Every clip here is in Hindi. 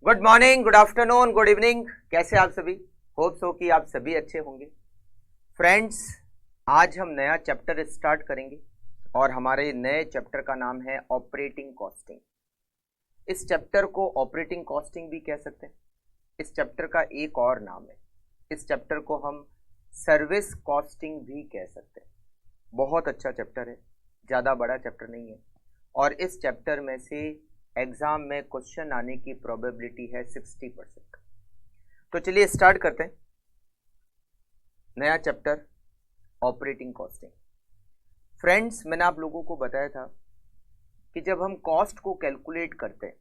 Good morning, good afternoon, good evening. कैसे आप सभी? होप सो कि आप सभी अच्छे होंगे। फ्रेंड्स, आज हम नया चैप्टर स्टार्ट करेंगे और हमारे नए चैप्टर का नाम है ऑपरेटिंग कॉस्टिंग। इस चैप्टर को ऑपरेटिंग कॉस्टिंग भी कह सकते हैं। इस चैप्टर का एक और नाम है, इस चैप्टर को हम सर्विस कॉस्टिंग भी कह सकते हैं। बहुत अच्छा चैप्टर है, ज़्यादा बड़ा चैप्टर नहीं है और इस चैप्टर में से एग्जाम में क्वेश्चन आने की प्रोबेबिलिटी है 60%। तो चलिए स्टार्ट करते हैं नया चैप्टर ऑपरेटिंग कॉस्टिंग। फ्रेंड्स, मैंने आप लोगों को बताया था कि जब हम कॉस्ट को कैलकुलेट करते हैं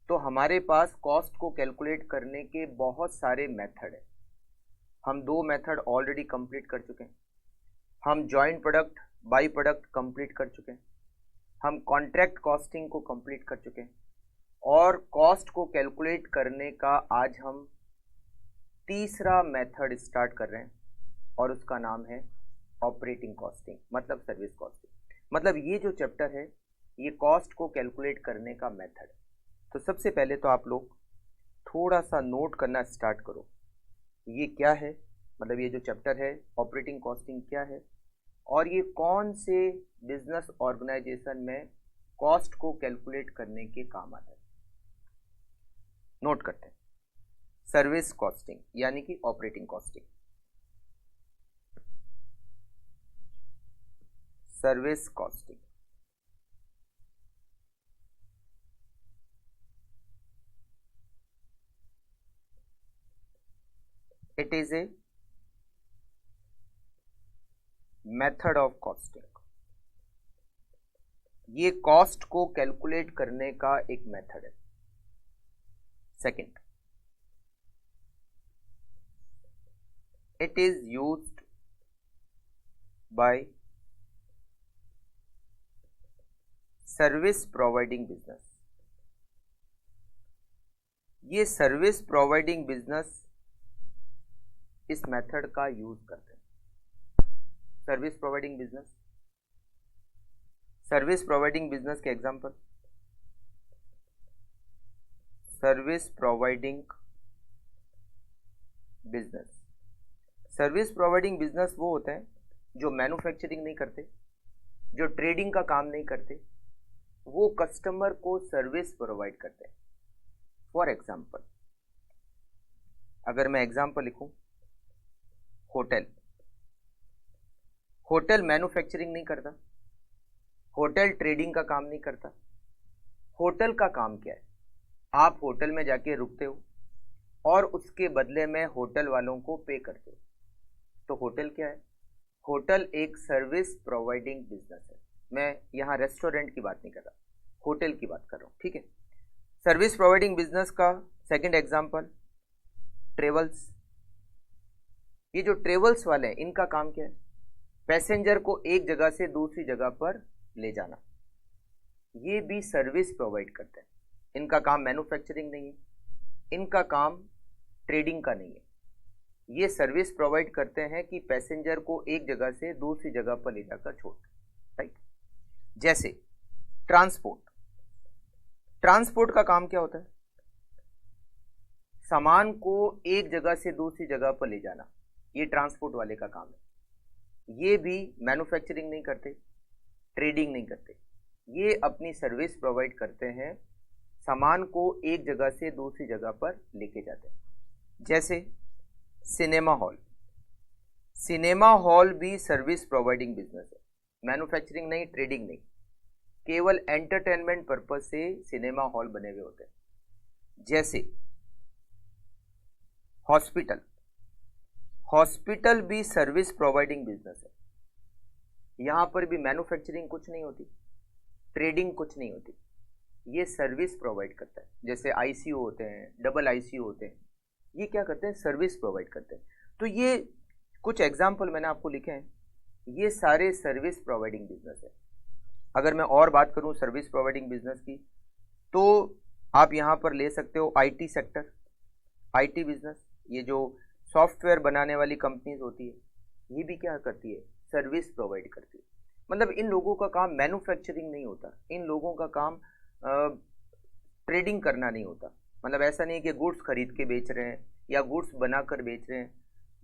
तो हमारे पास कॉस्ट को कैलकुलेट करने के बहुत सारे मेथड हैं। हम दो मेथड ऑलरेडी कंप्लीट कर चुके हैं। हम joint product by product complete कर चुके हैं। हम कॉन्ट्रैक्ट कॉस्टिंग को कंप्लीट कर चुके हैं और कॉस्ट को कैलकुलेट करने का आज हम तीसरा मेथड स्टार्ट कर रहे हैं और उसका नाम है ऑपरेटिंग कॉस्टिंग, मतलब सर्विस कॉस्टिंग। मतलब ये जो चैप्टर है ये कॉस्ट को कैलकुलेट करने का मेथड है। तो सबसे पहले तो आप लोग थोड़ा सा नोट करना स्टार्ट करो, ये क्या है, मतलब ये जो चैप्टर है ऑपरेटिंग कॉस्टिंग क्या है और ये कौन से बिजनेस ऑर्गेनाइजेशन में कॉस्ट को कैलकुलेट करने के काम आता है। नोट करते हैं, सर्विस कॉस्टिंग यानी कि operating costing. Service costing it is a method of costing. ये कॉस्ट को कैलकुलेट करने का एक मेथड है। Second, it is used by service providing business. ये सर्विस प्रोवाइडिंग बिजनेस इस मेथड का यूज करते हैं। Service providing business, service providing business के example, service providing business. Service providing business वो होते हैं जो मैन्युफैक्चरिंग नहीं करते, जो ट्रेडिंग का काम नहीं करते, वो कस्टमर को सर्विस प्रोवाइड करते हैं। फॉर एग्जांपल, अगर मैं एग्जांपल लिखूं, होटल। होटल मैन्युफैक्चरिंग नहीं करता, होटल ट्रेडिंग का काम नहीं करता। होटल का काम क्या है? आप होटल में जाके रुकते हो और उसके बदले में होटल वालों को पे करते हो। तो होटल क्या है? होटल एक सर्विस प्रोवाइडिंग बिजनेस है। मैं यहाँ रेस्टोरेंट की बात नहीं कर रहा, होटल की बात कर रहा हूँ, ठीक है। सर्विस प्रोवाइडिंग बिजनेस का सेकंड एग्जांपल, ट्रेवल्स। ये जो ट्रेवल्स वाले हैं इनका काम क्या है? पैसेंजर को एक जगह से दूसरी जगह पर ले जाना। ये भी सर्विस प्रोवाइड करते हैं। इनका काम मैन्युफैक्चरिंग नहीं है, इनका काम ट्रेडिंग का नहीं है। ये सर्विस प्रोवाइड करते हैं कि पैसेंजर को एक जगह से दूसरी जगह पर ले जाकर छोड़, राइट। जैसे ट्रांसपोर्ट। ट्रांसपोर्ट का काम क्या होता है? सामान को एक जगह से दूसरी जगह पर ले जाना, ये ट्रांसपोर्ट वाले का काम है। ये भी मैन्युफैक्चरिंग नहीं करते, ट्रेडिंग नहीं करते, ये अपनी सर्विस प्रोवाइड करते हैं, सामान को एक जगह से दूसरी जगह पर लेके जाते हैं। जैसे सिनेमा हॉल। सिनेमा हॉल भी सर्विस प्रोवाइडिंग बिजनेस है, मैन्युफैक्चरिंग नहीं, ट्रेडिंग नहीं, केवल एंटरटेनमेंट पर्पज से सिनेमा हॉल बने हुए होते हैं। जैसे हॉस्पिटल। हॉस्पिटल भी सर्विस प्रोवाइडिंग बिजनेस है, यहां पर भी मैन्युफैक्चरिंग कुछ नहीं होती, ट्रेडिंग कुछ नहीं होती, ये सर्विस प्रोवाइड करता है। जैसे आईसीयू होते हैं, डबल आईसीयू होते हैं, ये क्या करते हैं? सर्विस प्रोवाइड करते हैं। तो ये कुछ एग्जाम्पल मैंने आपको लिखे हैं, ये सारे सर्विस प्रोवाइडिंग बिजनेस है। अगर मैं और बात करूं सर्विस प्रोवाइडिंग बिजनेस की, तो आप यहां पर ले सकते हो आईटी सेक्टर, आईटी बिजनेस। ये जो सॉफ्टवेयर बनाने वाली कंपनीज होती है, ये भी क्या करती है? सर्विस प्रोवाइड करती है। मतलब इन लोगों का काम मैन्युफैक्चरिंग नहीं होता, इन लोगों का काम ट्रेडिंग करना नहीं होता, मतलब ऐसा नहीं कि गुड्स खरीद के बेच रहे हैं या गुड्स बनाकर बेच रहे हैं,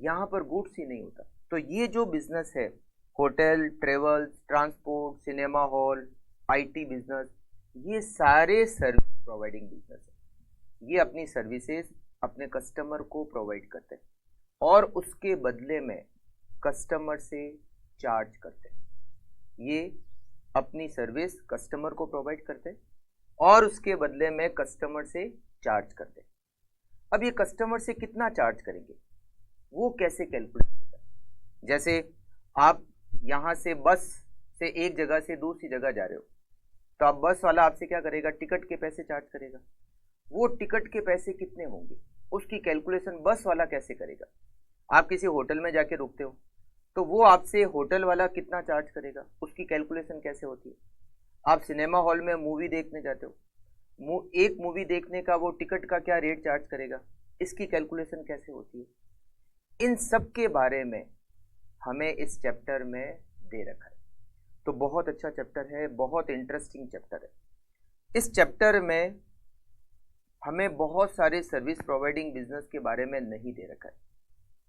यहाँ पर गुड्स ही नहीं होता। तो ये जो बिजनेस है, hotel, travels, transport, cinema hall, IT business, ये सारे सर्विस प्रोवाइडिंग बिजनेस है। ये अपनी सर्विसेज अपने कस्टमर को प्रोवाइड करते हैं और उसके बदले में कस्टमर से चार्ज करते हैं। ये अपनी सर्विस कस्टमर को प्रोवाइड करते हैं और उसके बदले में कस्टमर से चार्ज करते हैं। अब ये कस्टमर से कितना चार्ज करेंगे, वो कैसे कैलकुलेट होता है? जैसे आप यहाँ से बस से एक जगह से दूसरी जगह जा रहे हो, तो अब बस वाला आपसे क्या करेगा, टिकट के पैसे चार्ज करेगा। वो टिकट के पैसे कितने होंगे, उसकी कैलकुलेशन बस वाला कैसे करेगा? आप किसी होटल में जाके रुकते हो, तो वो आपसे होटल वाला कितना चार्ज करेगा, उसकी कैलकुलेशन कैसे होती है? आप सिनेमा हॉल में मूवी देखने जाते हो, एक मूवी देखने का वो टिकट का क्या रेट चार्ज करेगा, इसकी कैलकुलेशन कैसे होती है? इन सब के बारे में हमें इस चैप्टर में दे रखा है। तो बहुत अच्छा चैप्टर है, बहुत इंटरेस्टिंग चैप्टर है। इस चैप्टर में हमें बहुत सारे सर्विस प्रोवाइडिंग बिजनेस के बारे में नहीं दे रखा है,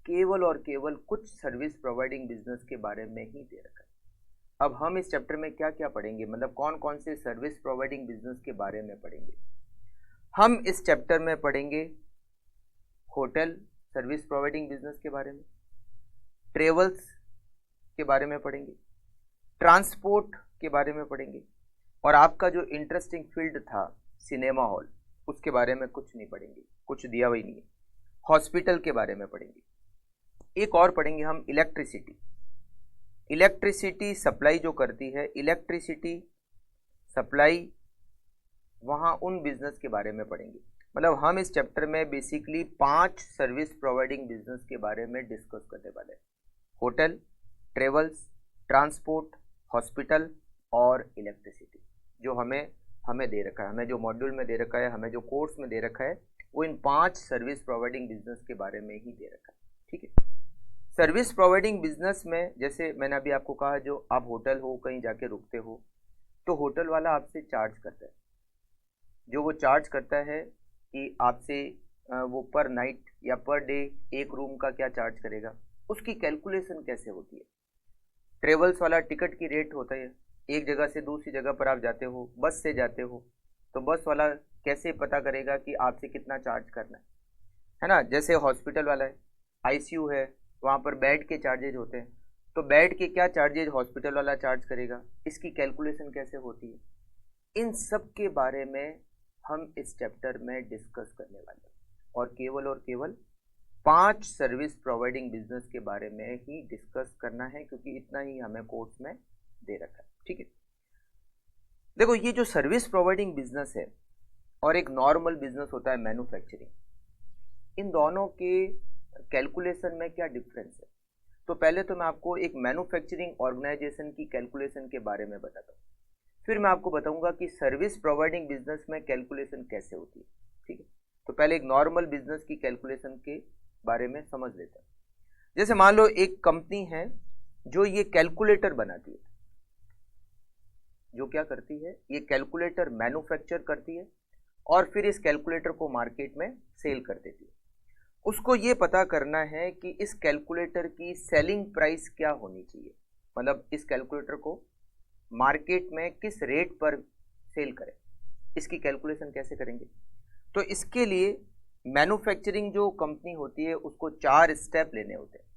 केवल और केवल कुछ सर्विस प्रोवाइडिंग बिजनेस के बारे में ही दे रखा है। अब हम इस चैप्टर में क्या क्या पढ़ेंगे, मतलब कौन कौन से सर्विस प्रोवाइडिंग बिजनेस के बारे में पढ़ेंगे? हम इस चैप्टर में पढ़ेंगे होटल सर्विस प्रोवाइडिंग बिजनेस के बारे में, ट्रेवल्स के बारे में पढ़ेंगे, ट्रांसपोर्ट के बारे में पढ़ेंगे, और आपका जो इंटरेस्टिंग फील्ड था सिनेमा हॉल, उसके बारे में कुछ नहीं पढ़ेंगे, कुछ दिया हुआ ही नहीं है। हॉस्पिटल के बारे में पढ़ेंगे। एक और पढ़ेंगे हम इलेक्ट्रिसिटी। इलेक्ट्रिसिटी सप्लाई जो करती है, इलेक्ट्रिसिटी सप्लाई, वहाँ उन बिजनेस के बारे में पढ़ेंगे। मतलब हम इस चैप्टर में बेसिकली 5 सर्विस प्रोवाइडिंग बिजनेस के बारे में डिस्कस करने वाले हैं। होटल, ट्रेवल्स, ट्रांसपोर्ट, हॉस्पिटल और इलेक्ट्रिसिटी, जो हमें दे रखा है, हमें जो मॉड्यूल में दे रखा है, हमें जो कोर्स में दे रखा है, वो इन 5 सर्विस प्रोवाइडिंग बिजनेस के बारे में ही दे रखा है। ठीक है। सर्विस प्रोवाइडिंग बिजनेस में जैसे मैंने अभी आपको कहा, जो आप होटल हो, कहीं जाके रुकते हो, तो होटल वाला आपसे चार्ज करता है। जो वो चार्ज करता है कि आपसे वो पर नाइट या पर डे एक रूम का क्या चार्ज करेगा, उसकी कैलकुलेशन कैसे होती है? ट्रेवल्स वाला टिकट की रेट होता है, एक जगह से दूसरी जगह पर आप जाते हो, बस से जाते हो, तो बस वाला कैसे पता करेगा कि आपसे कितना चार्ज करना है ना? जैसे हॉस्पिटल वाला है, आईसीयू है, वहाँ पर बेड के चार्जेज होते हैं, तो बेड के क्या चार्जेज हॉस्पिटल वाला चार्ज करेगा, इसकी कैलकुलेशन कैसे होती है? इन सब के बारे में हम इस चैप्टर में डिस्कस करने वाले हैं, और केवल 5 सर्विस प्रोवाइडिंग बिजनेस के बारे में ही डिस्कस करना है, क्योंकि इतना ही हमें कोर्स में दे रखा है। ठीक है। देखो, ये जो सर्विस प्रोवाइडिंग बिजनेस है और एक नॉर्मल बिजनेस होता है मैन्युफैक्चरिंग, इन दोनों के कैलकुलेशन में क्या डिफरेंस है? तो पहले तो मैं आपको एक मैन्युफैक्चरिंग ऑर्गेनाइजेशन की कैलकुलेशन के बारे में बताता हूँ, फिर मैं आपको बताऊंगा कि सर्विस प्रोवाइडिंग बिजनेस में कैलकुलेशन कैसे होती है। ठीक है। तो पहले एक नॉर्मल बिजनेस की कैलकुलेशन के बारे में समझ लेते हैं। जैसे मान लो एक कंपनी है जो ये कैलकुलेटर बनाती है, जो क्या करती है, ये कैलकुलेटर मैन्युफैक्चर करती है और फिर इस कैलकुलेटर को मार्केट में सेल कर देती है। उसको ये पता करना है कि इस कैलकुलेटर की सेलिंग प्राइस क्या होनी चाहिए, मतलब इस कैलकुलेटर को मार्केट में किस रेट पर सेल करें, इसकी कैलकुलेशन कैसे करेंगे? तो इसके लिए मैन्युफैक्चरिंग जो कंपनी होती है, उसको 4 स्टेप लेने होते हैं।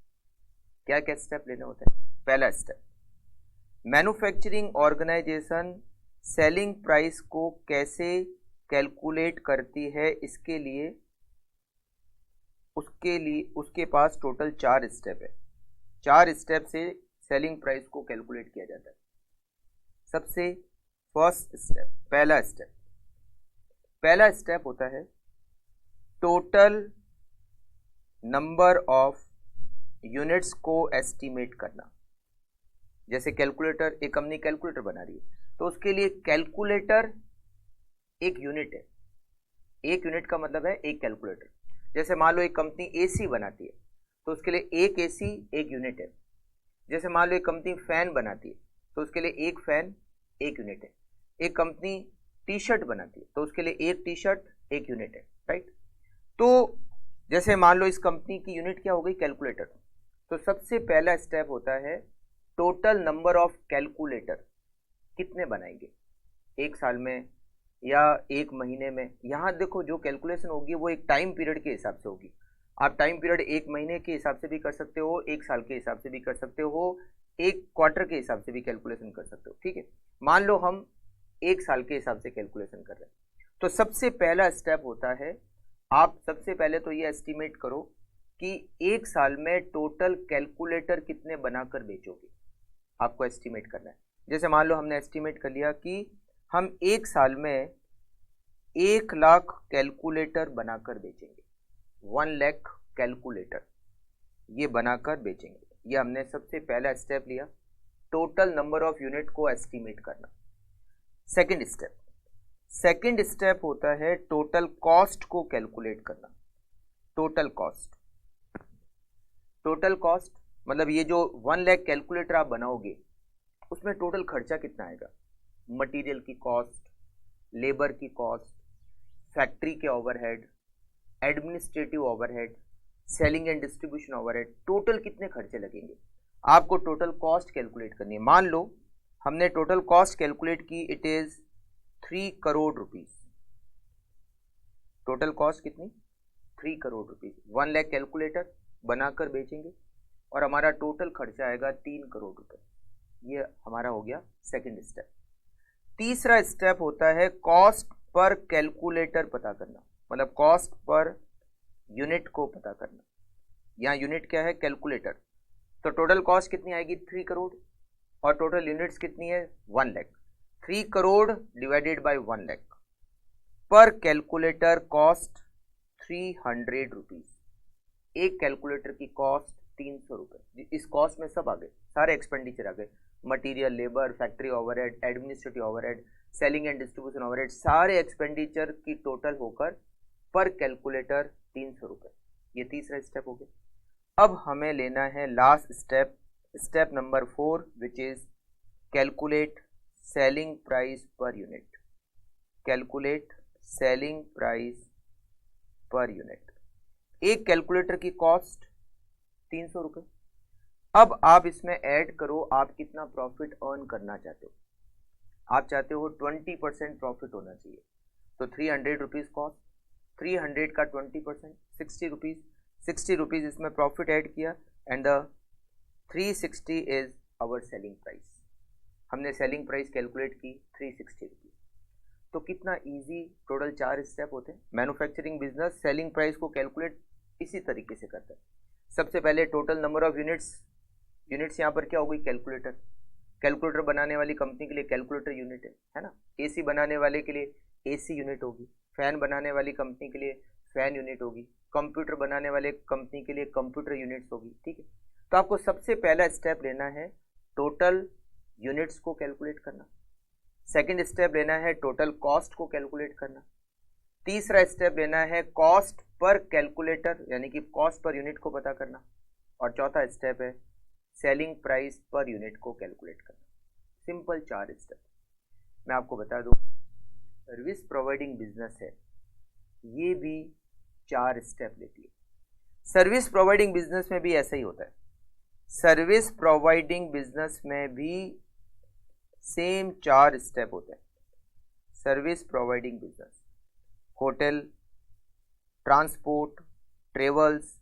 क्या क्या स्टेप लेने होते हैं? पहला step, manufacturing organisation selling price को कैसे कैलकुलेट करती है, इसके लिए उसके पास टोटल 4 स्टेप है। 4 स्टेप से सेलिंग प्राइस को कैलकुलेट किया जाता है। सबसे फर्स्ट स्टेप, पहला स्टेप होता है टोटल नंबर ऑफ यूनिट्स को एस्टिमेट करना। जैसे कैलकुलेटर, एक कंपनी कैलकुलेटर बना रही है, तो उसके लिए कैलकुलेटर एक यूनिट है। एक यूनिट का मतलब है एक कैलकुलेटर। जैसे मान लो एक कंपनी एसी बनाती है, तो उसके लिए एक एसी एक यूनिट है। जैसे मान लो एक कंपनी फैन बनाती है, तो उसके लिए एक फैन एक यूनिट है। एक कंपनी टी शर्ट बनाती है, तो उसके लिए एक टी शर्ट एक यूनिट है। राइट। तो जैसे मान लो इस कंपनी की यूनिट क्या हो गई, कैलकुलेटर। तो सबसे पहला स्टेप होता है टोटल नंबर ऑफ कैलकुलेटर कितने बनाएंगे एक साल में या एक महीने में। यहाँ देखो जो कैलकुलेशन होगी वो एक टाइम पीरियड के हिसाब से होगी। आप टाइम पीरियड एक महीने के हिसाब से भी कर सकते हो, एक साल के हिसाब से भी कर सकते हो, एक क्वार्टर के हिसाब से भी कैलकुलेशन कर सकते हो, ठीक है। मान लो हम एक साल के हिसाब से कैलकुलेशन कर रहे हैं। तो सबसे पहला स्टेप होता है, आप सबसे पहले तो ये एस्टिमेट करो कि एक साल में टोटल कैलकुलेटर कितने बनाकर बेचोगे, आपको एस्टिमेट करना है। जैसे मान लो हमने एस्टिमेट कर लिया कि हम एक साल में 1 लाख कैलकुलेटर बनाकर बेचेंगे, 1 लाख कैलकुलेटर ये बनाकर बेचेंगे। ये हमने सबसे पहला स्टेप लिया, टोटल नंबर ऑफ यूनिट को एस्टिमेट करना। सेकंड स्टेप होता है टोटल कॉस्ट को कैलकुलेट करना। टोटल कॉस्ट मतलब ये जो 1 लाख कैलकुलेटर आप बनाओगे उसमें टोटल खर्चा कितना आएगा, मटेरियल की कॉस्ट, लेबर की कॉस्ट, फैक्ट्री के overhead, administrative overhead, selling and distribution overhead, total कितने खर्चे लगेंगे, आपको टोटल कॉस्ट कैलकुलेट करनी है। मान लो हमने टोटल कॉस्ट कैलकुलेट की, it is 3 crore rupees. Total cost कितनी, 3 करोड़ रुपीज। 1 लाख कैलकुलेटर बनाकर बेचेंगे और हमारा टोटल खर्चा आएगा 3 करोड़ रुपए। ये हमारा हो गया सेकंड स्टेप। तीसरा स्टेप होता है कॉस्ट पर कैलकुलेटर पता करना, मतलब कॉस्ट पर यूनिट को पता करना। यहाँ यूनिट क्या है, कैलकुलेटर। तो टोटल कॉस्ट कितनी आएगी, 3 करोड़, और टोटल यूनिट्स कितनी है, 1 लाख। 3 करोड़ डिवाइडेड बाय 1 लाख, पर कैलकुलेटर कॉस्ट 300 रुपीज। एक कैलकुलेटर की कॉस्ट 300 रुपये। इस कॉस्ट में सब आ गए, सारे एक्सपेंडिचर आ गए, material, labour, factory overhead, administrative overhead, selling and distribution overhead, सारे एक्सपेंडिचर की टोटल होकर पर कैलकुलेटर 300 रुपये। ये तीसरा स्टेप हो गया। अब हमें लेना है last step, step number 4, which is calculate selling price per unit. Calculate selling price per unit. एक कैलकुलेटर की कॉस्ट 300 रुपये। अब आप इसमें ऐड करो आप कितना प्रॉफिट अर्न करना चाहते हो। आप चाहते हो 20% प्रॉफिट होना चाहिए, तो 300 रुपीज कॉस्ट, 300 का 20% 60 रुपीज, 60 रुपीज इसमें प्रॉफिट ऐड किया, and the 360 is our selling price. हमने सेलिंग प्राइस कैलकुलेट की 360 रुपीज। तो कितना इजी, टोटल 4 स्टेप होते हैं। मैन्युफैक्चरिंग बिजनेस सेलिंग प्राइस को कैलकुलेट इसी तरीके से करता है। सबसे पहले टोटल नंबर ऑफ यूनिट्स यहाँ पर क्या हो गई, कैलकुलेटर। कैलकुलेटर बनाने वाली कंपनी के लिए कैलकुलेटर यूनिट है ना। एसी बनाने वाले के लिए एसी यूनिट होगी, फैन बनाने वाली कंपनी के लिए फैन यूनिट होगी, कंप्यूटर बनाने वाले कंपनी के लिए कंप्यूटर यूनिट्स होगी, ठीक है। तो आपको सबसे पहला स्टेप लेना है टोटल यूनिट्स को कैलकुलेट करना। सेकंड स्टेप लेना है टोटल कॉस्ट को कैलकुलेट करना। तीसरा स्टेप लेना है कॉस्ट पर कैलकुलेटर यानी कि कॉस्ट पर यूनिट को पता करना। और चौथा स्टेप है सेलिंग प्राइस पर यूनिट को कैलकुलेट करना। Simple 4 step. मैं आपको बता दूं, सर्विस प्रोवाइडिंग बिजनेस है, ये भी 4 स्टेप लेती है। सर्विस प्रोवाइडिंग बिजनेस में भी ऐसा ही होता है। सर्विस प्रोवाइडिंग बिजनेस में भी सेम 4 स्टेप होते हैं। Service providing business, hotel, transport, travels,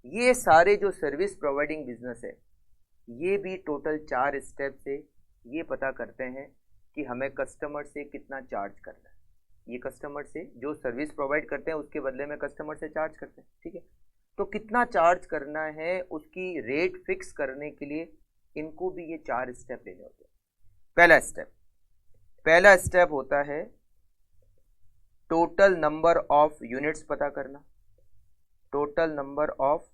ये सारे जो सर्विस प्रोवाइडिंग बिजनेस है ये भी टोटल 4 स्टेप से ये पता करते हैं कि हमें कस्टमर से कितना चार्ज करना है। ये कस्टमर से जो सर्विस प्रोवाइड करते हैं उसके बदले में कस्टमर से चार्ज करते हैं, ठीक है। तो कितना चार्ज करना है उसकी रेट फिक्स करने के लिए इनको भी ये 4 स्टेप लेने होते हैं। पहला स्टेप होता है टोटल नंबर ऑफ यूनिट्स पता करना। टोटल नंबर ऑफ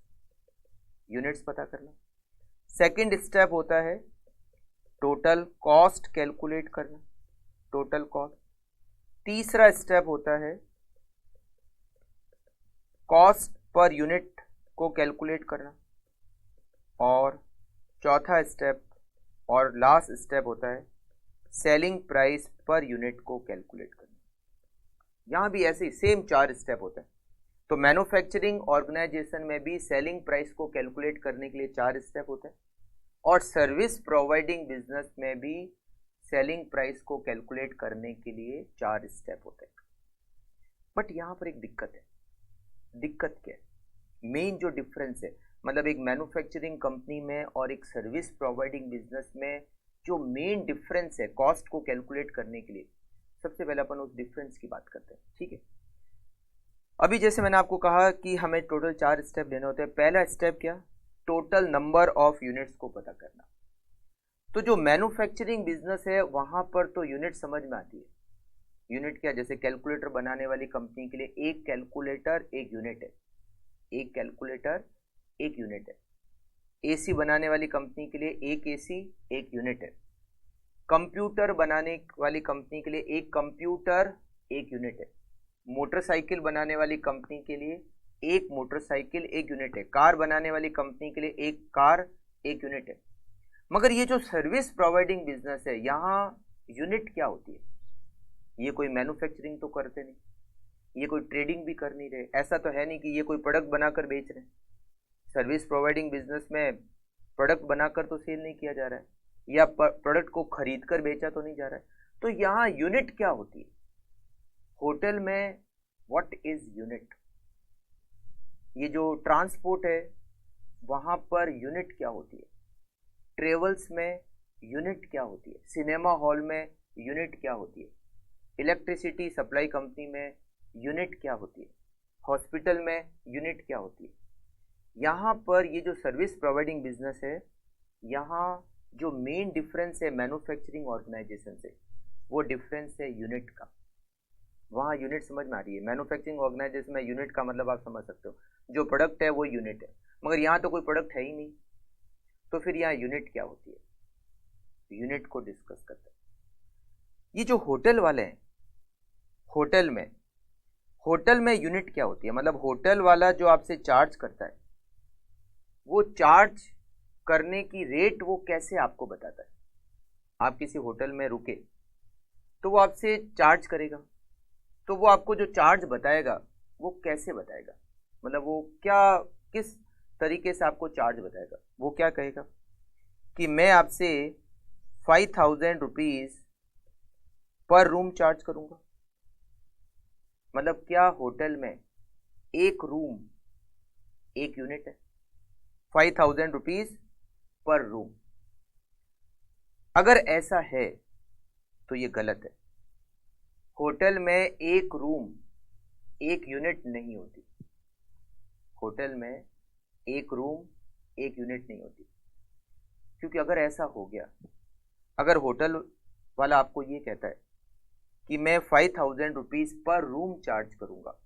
यूनिट्स पता करना। सेकंड स्टेप होता है टोटल कॉस्ट कैलकुलेट करना, टोटल कॉस्ट। तीसरा स्टेप होता है कॉस्ट पर यूनिट को कैलकुलेट करना। और चौथा स्टेप और लास्ट स्टेप होता है सेलिंग प्राइस पर यूनिट को कैलकुलेट करना। यहाँ भी ऐसे ही सेम 4 स्टेप होता है। तो मैन्युफैक्चरिंग ऑर्गेनाइजेशन में भी सेलिंग प्राइस को कैलकुलेट करने के लिए 4 स्टेप होते हैं, और सर्विस प्रोवाइडिंग बिजनेस में भी सेलिंग प्राइस को कैलकुलेट करने के लिए 4 स्टेप होते हैं। बट यहाँ पर एक दिक्कत है। दिक्कत क्या है? मेन जो डिफरेंस है, मतलब एक मैन्युफैक्चरिंग कंपनी में और एक सर्विस प्रोवाइडिंग बिजनेस में जो मेन डिफरेंस है कॉस्ट को कैलकुलेट करने के लिए, सबसे पहले अपन उस डिफरेंस की बात करते हैं। ठीक है, अभी जैसे मैंने आपको कहा कि हमें टोटल 4 स्टेप लेने होते हैं। पहला स्टेप क्या? टोटल नंबर ऑफ यूनिट्स को पता करना। तो जो मैन्युफैक्चरिंग बिजनेस है वहां पर तो यूनिट समझ में आती है। यूनिट क्या? जैसे कैलकुलेटर बनाने वाली कंपनी के लिए एक कैलकुलेटर एक यूनिट है, एक कैलकुलेटर एक यूनिट है। एसी बनाने वाली कंपनी के लिए एक एसी एक यूनिट है। कंप्यूटर बनाने वाली कंपनी के लिए एक कंप्यूटर एक यूनिट है। मोटरसाइकिल बनाने वाली कंपनी के लिए एक मोटरसाइकिल एक यूनिट है। कार बनाने वाली कंपनी के लिए एक कार एक यूनिट है। मगर ये जो सर्विस प्रोवाइडिंग बिजनेस है, यहाँ यूनिट क्या होती है? ये कोई मैन्युफैक्चरिंग तो करते नहीं, ये कोई ट्रेडिंग भी कर नहीं रहे, ऐसा तो है नहीं कि ये कोई प्रोडक्ट बनाकर बेच रहे हैं। सर्विस प्रोवाइडिंग बिजनेस में प्रोडक्ट बनाकर तो सेल नहीं किया जा रहा है, या प्रोडक्ट को खरीद कर बेचा तो नहीं जा रहा है। तो यहाँ यूनिट क्या होती है? होटल में व्हाट इज यूनिट? ये जो ट्रांसपोर्ट है वहां पर यूनिट क्या होती है? ट्रेवल्स में यूनिट क्या होती है? सिनेमा हॉल में यूनिट क्या होती है? इलेक्ट्रिसिटी सप्लाई कंपनी में यूनिट क्या होती है? हॉस्पिटल में यूनिट क्या होती है? यहाँ पर ये जो सर्विस प्रोवाइडिंग बिजनेस है, यहाँ जो मेन डिफरेंस है मैन्युफैक्चरिंग ऑर्गेनाइजेशन से, वो डिफरेंस है यूनिट का। वहाँ यूनिट समझ में आ रही है। मैन्युफैक्चरिंग ऑर्गेनाइजेशन में यूनिट का मतलब आप समझ सकते हो, जो प्रोडक्ट है वो यूनिट है, मगर यहाँ तो कोई प्रोडक्ट है ही नहीं। तो फिर यहाँ यूनिट क्या होती है? यूनिट को डिस्कस करते हैं। ये जो होटल वाले हैं, होटल में यूनिट क्या होती है? मतलब होटल वाला जो आपसे चार्ज करता है, वो चार्ज करने की रेट वो कैसे आपको बताता है? आप किसी होटल में रुके तो वो आपसे चार्ज करेगा, तो वो आपको जो चार्ज बताएगा वो कैसे बताएगा? मतलब वो क्या, किस तरीके से आपको चार्ज बताएगा? वो क्या कहेगा कि मैं आपसे 5000 रुपीज पर रूम चार्ज करूंगा। मतलब क्या होटल में एक रूम एक यूनिट है, 5000 रुपीज पर रूम? अगर ऐसा है तो ये गलत है। होटल में एक रूम एक यूनिट नहीं होती। होटल में एक रूम एक यूनिट नहीं होती, क्योंकि अगर ऐसा हो गया, अगर होटल वाला आपको ये कहता है कि मैं 5000 रुपीज पर रूम चार्ज करूंगा,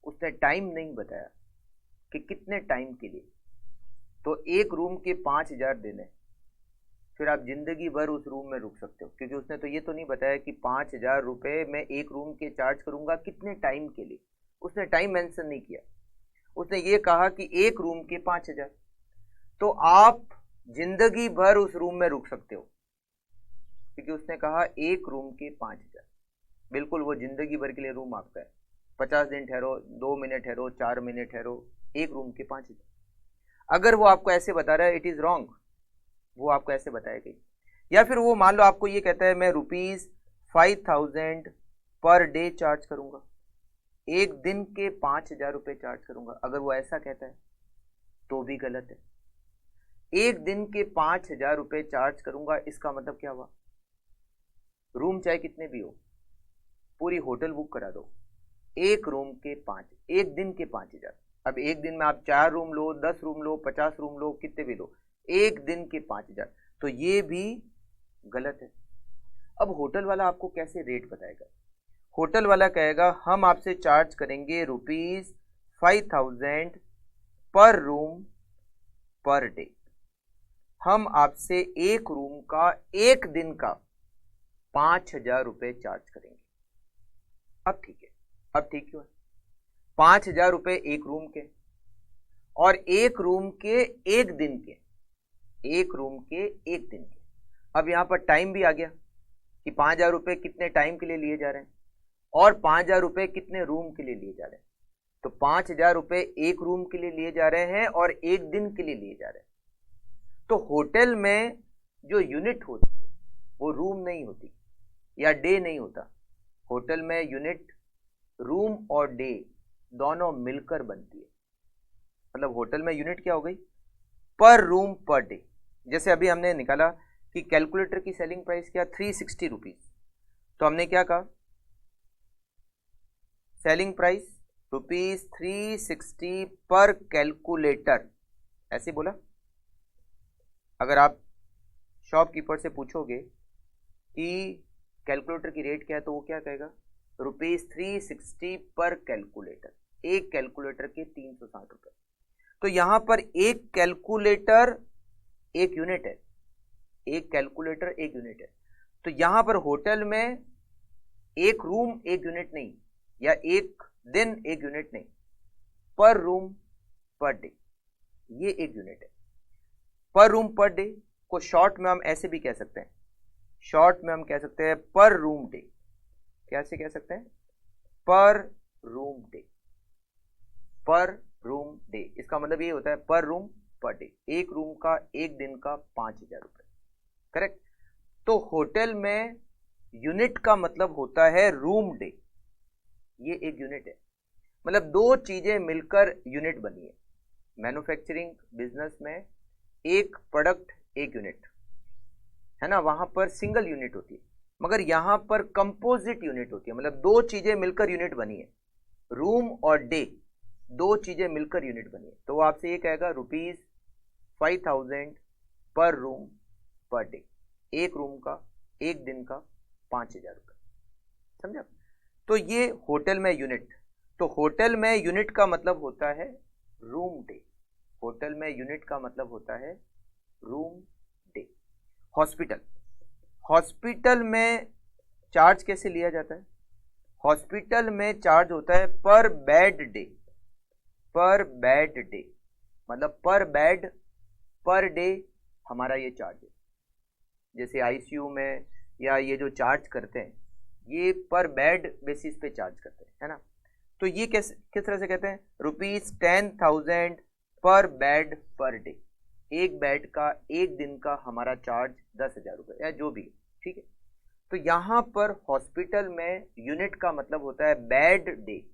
उसने टाइम नहीं बताया कि कितने टाइम के लिए, तो एक रूम के 5000 देने, फिर आप जिंदगी भर उस रूम में रुक सकते हो, क्योंकि उसने तो ये तो नहीं बताया कि 5000 रुपये मैं एक रूम के चार्ज करूंगा कितने टाइम के लिए। उसने टाइम मेंशन नहीं किया, उसने ये कहा कि एक रूम के 5000। तो आप जिंदगी भर उस रूम में रुक सकते हो, क्योंकि उसने कहा एक रूम के 5000। बिल्कुल वो जिंदगी भर के लिए रूम आपका है। 50 दिन ठहरो, 2 महीने ठहरो, 4 महीने ठहरो, एक रूम के 5000। अगर वो आपको ऐसे बता रहा है, इट इज रॉन्ग। वो आपको ऐसे बताएगा। या फिर वो मान लो आपको ये कहता है मैं ₹5000 पर डे चार्ज करूंगा, एक दिन के 5000 रुपये चार्ज करूंगा। अगर वो ऐसा कहता है तो भी गलत है। एक दिन के 5000 रुपये चार्ज करूंगा, इसका मतलब क्या हुआ? रूम चाहे कितने भी हो, पूरी होटल बुक करा दो, एक रूम के 5, एक दिन के 5000। अब एक दिन में आप 4 रूम लो, 10 रूम लो, 50 रूम लो, कितने भी लो, एक दिन के 5000, तो ये भी गलत है। अब होटल वाला आपको कैसे रेट बताएगा? होटल वाला कहेगा हम आपसे चार्ज करेंगे ₹5000 पर रूम पर डे। हम आपसे एक रूम का एक दिन का 5000 रुपये चार्ज करेंगे। अब ठीक है, अब ठीक क्यों है? 5000 रुपये एक रूम के, और एक रूम के एक दिन के, एक रूम के एक दिन के। अब यहां पर टाइम भी आ गया कि 5000 रुपये कितने टाइम के लिए लिए जा रहे हैं। और 5,000 रुपये कितने रूम के लिए लिए जा रहे हैं? तो 5,000 रुपये एक रूम के लिए लिए जा रहे हैं और एक दिन के लिए लिए जा रहे हैं। तो होटल में जो यूनिट होती है वो रूम नहीं होती या डे नहीं होता। होटल में यूनिट रूम और डे दोनों मिलकर बनती है। मतलब होटल में यूनिट क्या हो गई? पर रूम पर डे। जैसे अभी हमने निकाला कि कैलकुलेटर की सेलिंग प्राइस क्या, 360 रुपीज। तो हमने क्या कहा, सेलिंग प्राइस ₹360 पर कैलकुलेटर, ऐसे बोला। अगर आप शॉपकीपर से पूछोगे कि कैलकुलेटर की रेट क्या है तो वो क्या कहेगा, ₹360 पर कैलकुलेटर। एक कैलकुलेटर के 360 रुपए। तो यहां पर एक कैलकुलेटर एक यूनिट है, एक कैलकुलेटर एक यूनिट है। तो यहां पर होटल में एक रूम एक यूनिट नहीं, या एक दिन एक यूनिट नहीं, पर रूम पर डे ये एक यूनिट है। पर रूम पर डे को शॉर्ट में हम ऐसे भी कह सकते हैं, शॉर्ट में हम कह सकते हैं पर रूम डे। कैसे कह सकते हैं? पर रूम डे, पर रूम डे। इसका मतलब ये होता है पर रूम पर डे, एक रूम का एक दिन का 5,000 रुपए। करेक्ट। तो होटल में यूनिट का मतलब होता है रूम डे, ये एक यूनिट है। मतलब दो चीजें मिलकर यूनिट बनी है। मैन्युफैक्चरिंग बिजनेस में एक प्रोडक्ट एक यूनिट है ना, वहां पर सिंगल यूनिट होती है, मगर यहां पर कंपोजिट यूनिट होती है। मतलब दो चीजें मिलकर यूनिट बनी है, रूम और डे, दो चीजें मिलकर यूनिट बनी है। तो वो आपसे ये कहेगा ₹5,000 पर रूम पर डे, एक रूम का एक दिन का 5,000 रुपये। समझा? तो ये होटल में यूनिट। तो होटल में यूनिट का मतलब होता है रूम डे, होटल में यूनिट का मतलब होता है रूम डे। हॉस्पिटल, हॉस्पिटल में चार्ज कैसे लिया जाता है? हॉस्पिटल में चार्ज होता है पर बेड डे, पर बेड डे। मतलब पर बेड पर डे हमारा ये चार्ज है। जैसे आईसीयू में या ये जो चार्ज करते हैं ये पर बेड बेसिस पे चार्ज करते हैं, है ना। तो ये किस तरह से कहते हैं, ₹10,000 पर बेड पर डे। एक बेड का एक दिन का हमारा चार्ज 10,000 रुपये या जो भी, ठीक है। तो यहां पर हॉस्पिटल में यूनिट का मतलब होता है बेड डे,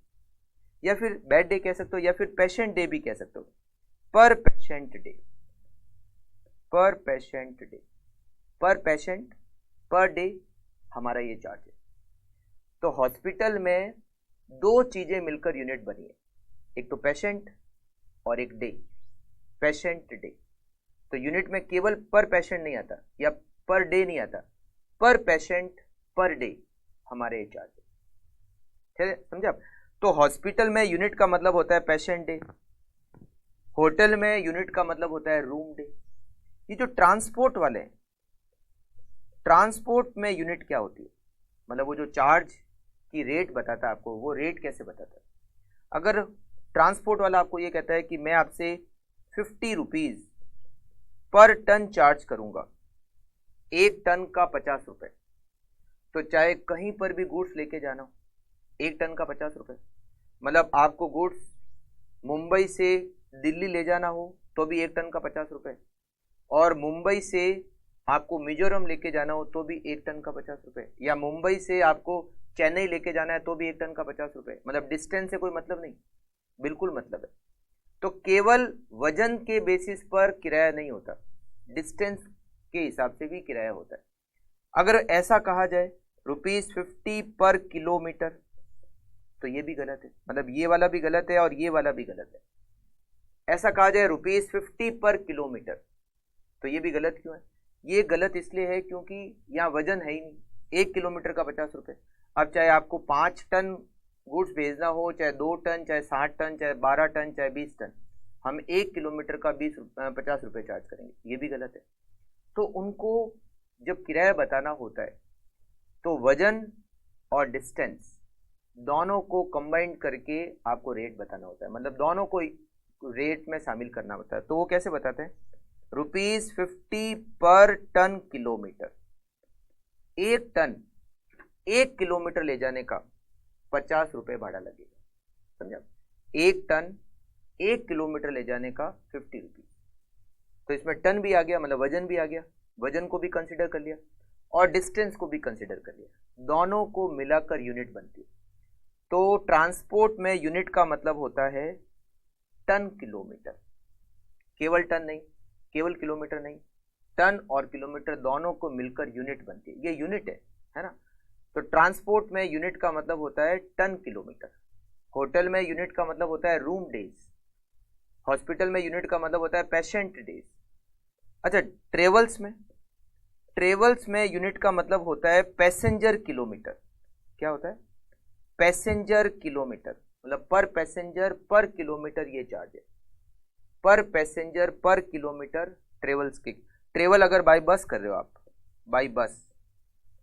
या फिर बेड डे कह सकते हो, या फिर पेशेंट डे भी कह सकते हो। पर पेशेंट डे, पर पेशेंट डे, पर पेशेंट पर डे हमारा ये चार्ज है। तो हॉस्पिटल में दो चीजें मिलकर यूनिट बनी है, एक तो पेशेंट और एक डे, पेशेंट डे। तो यूनिट में केवल पर पेशेंट नहीं आता या पर डे नहीं आता, पर पेशेंट पर डे हमारे ये चार्ज है। समझा? तो हॉस्पिटल में यूनिट का मतलब होता है पेशेंट डे, होटल में यूनिट का मतलब होता है रूम डे। ये जो ट्रांसपोर्ट वाले हैं, ट्रांसपोर्ट में यूनिट क्या होती है? मतलब वो जो चार्ज की रेट बताता है आपको, वो रेट कैसे बताता है? अगर ट्रांसपोर्ट वाला आपको ये कहता है कि मैं आपसे 50 रुपीज पर टन चार्ज करूंगा, एक टन का 50 रुपए, तो चाहे कहीं पर भी गुड्स लेके जाना हो, एक टन का 50 रुपए। मतलब आपको गुड्स मुंबई से दिल्ली ले जाना हो तो भी एक टन का 50 रुपए, और मुंबई से आपको मिजोरम लेके जाना हो तो भी एक टन का 50 रुपए, या मुंबई से आपको चेन्नई लेके जाना है तो भी एक टन का 50 रुपए। मतलब डिस्टेंस से कोई मतलब नहीं, बिल्कुल मतलब है। तो केवल वजन के बेसिस पर किराया नहीं होता, डिस्टेंस के हिसाब से भी किराया होता है। अगर ऐसा कहा जाए ₹50 पर किलोमीटर, तो ये भी गलत है। मतलब ये वाला भी गलत है और ये वाला भी गलत है। ऐसा कहा जाए ₹50 पर किलोमीटर, तो ये भी गलत क्यों है? ये गलत इसलिए है क्योंकि यहाँ वजन है ही नहीं, 1 किलोमीटर का 50 रुपये। अब चाहे आपको 5 टन गुड्स भेजना हो, चाहे 2 टन, चाहे 60 टन, चाहे 12 टन, चाहे 20 टन, हम 1 किलोमीटर का 50 रुपये चार्ज करेंगे, ये भी गलत है। तो उनको जब किराया बताना होता है तो वजन और डिस्टेंस दोनों को कंबाइन करके आपको रेट बताना होता है। मतलब दोनों को रेट में शामिल करना होता है। तो वो कैसे बताते हैं? ₹50 पर टन किलोमीटर। एक टन 1 किलोमीटर ले जाने का ₹50 भाड़ा लगेगा, समझा। 1 टन 1 किलोमीटर ले जाने का 50 रुपीज। तो इसमें टन भी आ गया, मतलब वजन भी आ गया, वजन को भी कंसिडर कर लिया और डिस्टेंस को भी कंसिडर कर लिया, दोनों को मिलाकर यूनिट बनती है। तो ट्रांसपोर्ट में यूनिट का मतलब होता है टन किलोमीटर, केवल टन नहीं, केवल किलोमीटर नहीं, टन और किलोमीटर दोनों को मिलकर यूनिट बनती है, ये यूनिट है ना। तो ट्रांसपोर्ट में यूनिट का मतलब होता है टन किलोमीटर, होटल में यूनिट का मतलब होता है रूम डेज, हॉस्पिटल में यूनिट का मतलब होता है पेशेंट डेज। अच्छा, ट्रेवल्स में यूनिट का मतलब होता है पैसेंजर किलोमीटर। क्या होता है? पैसेंजर किलोमीटर, मतलब पर पैसेंजर पर किलोमीटर ये चार्ज है, पर पैसेंजर पर किलोमीटर ट्रेवल्स की। ट्रेवल अगर बाई बस कर रहे हो आप, बाई बस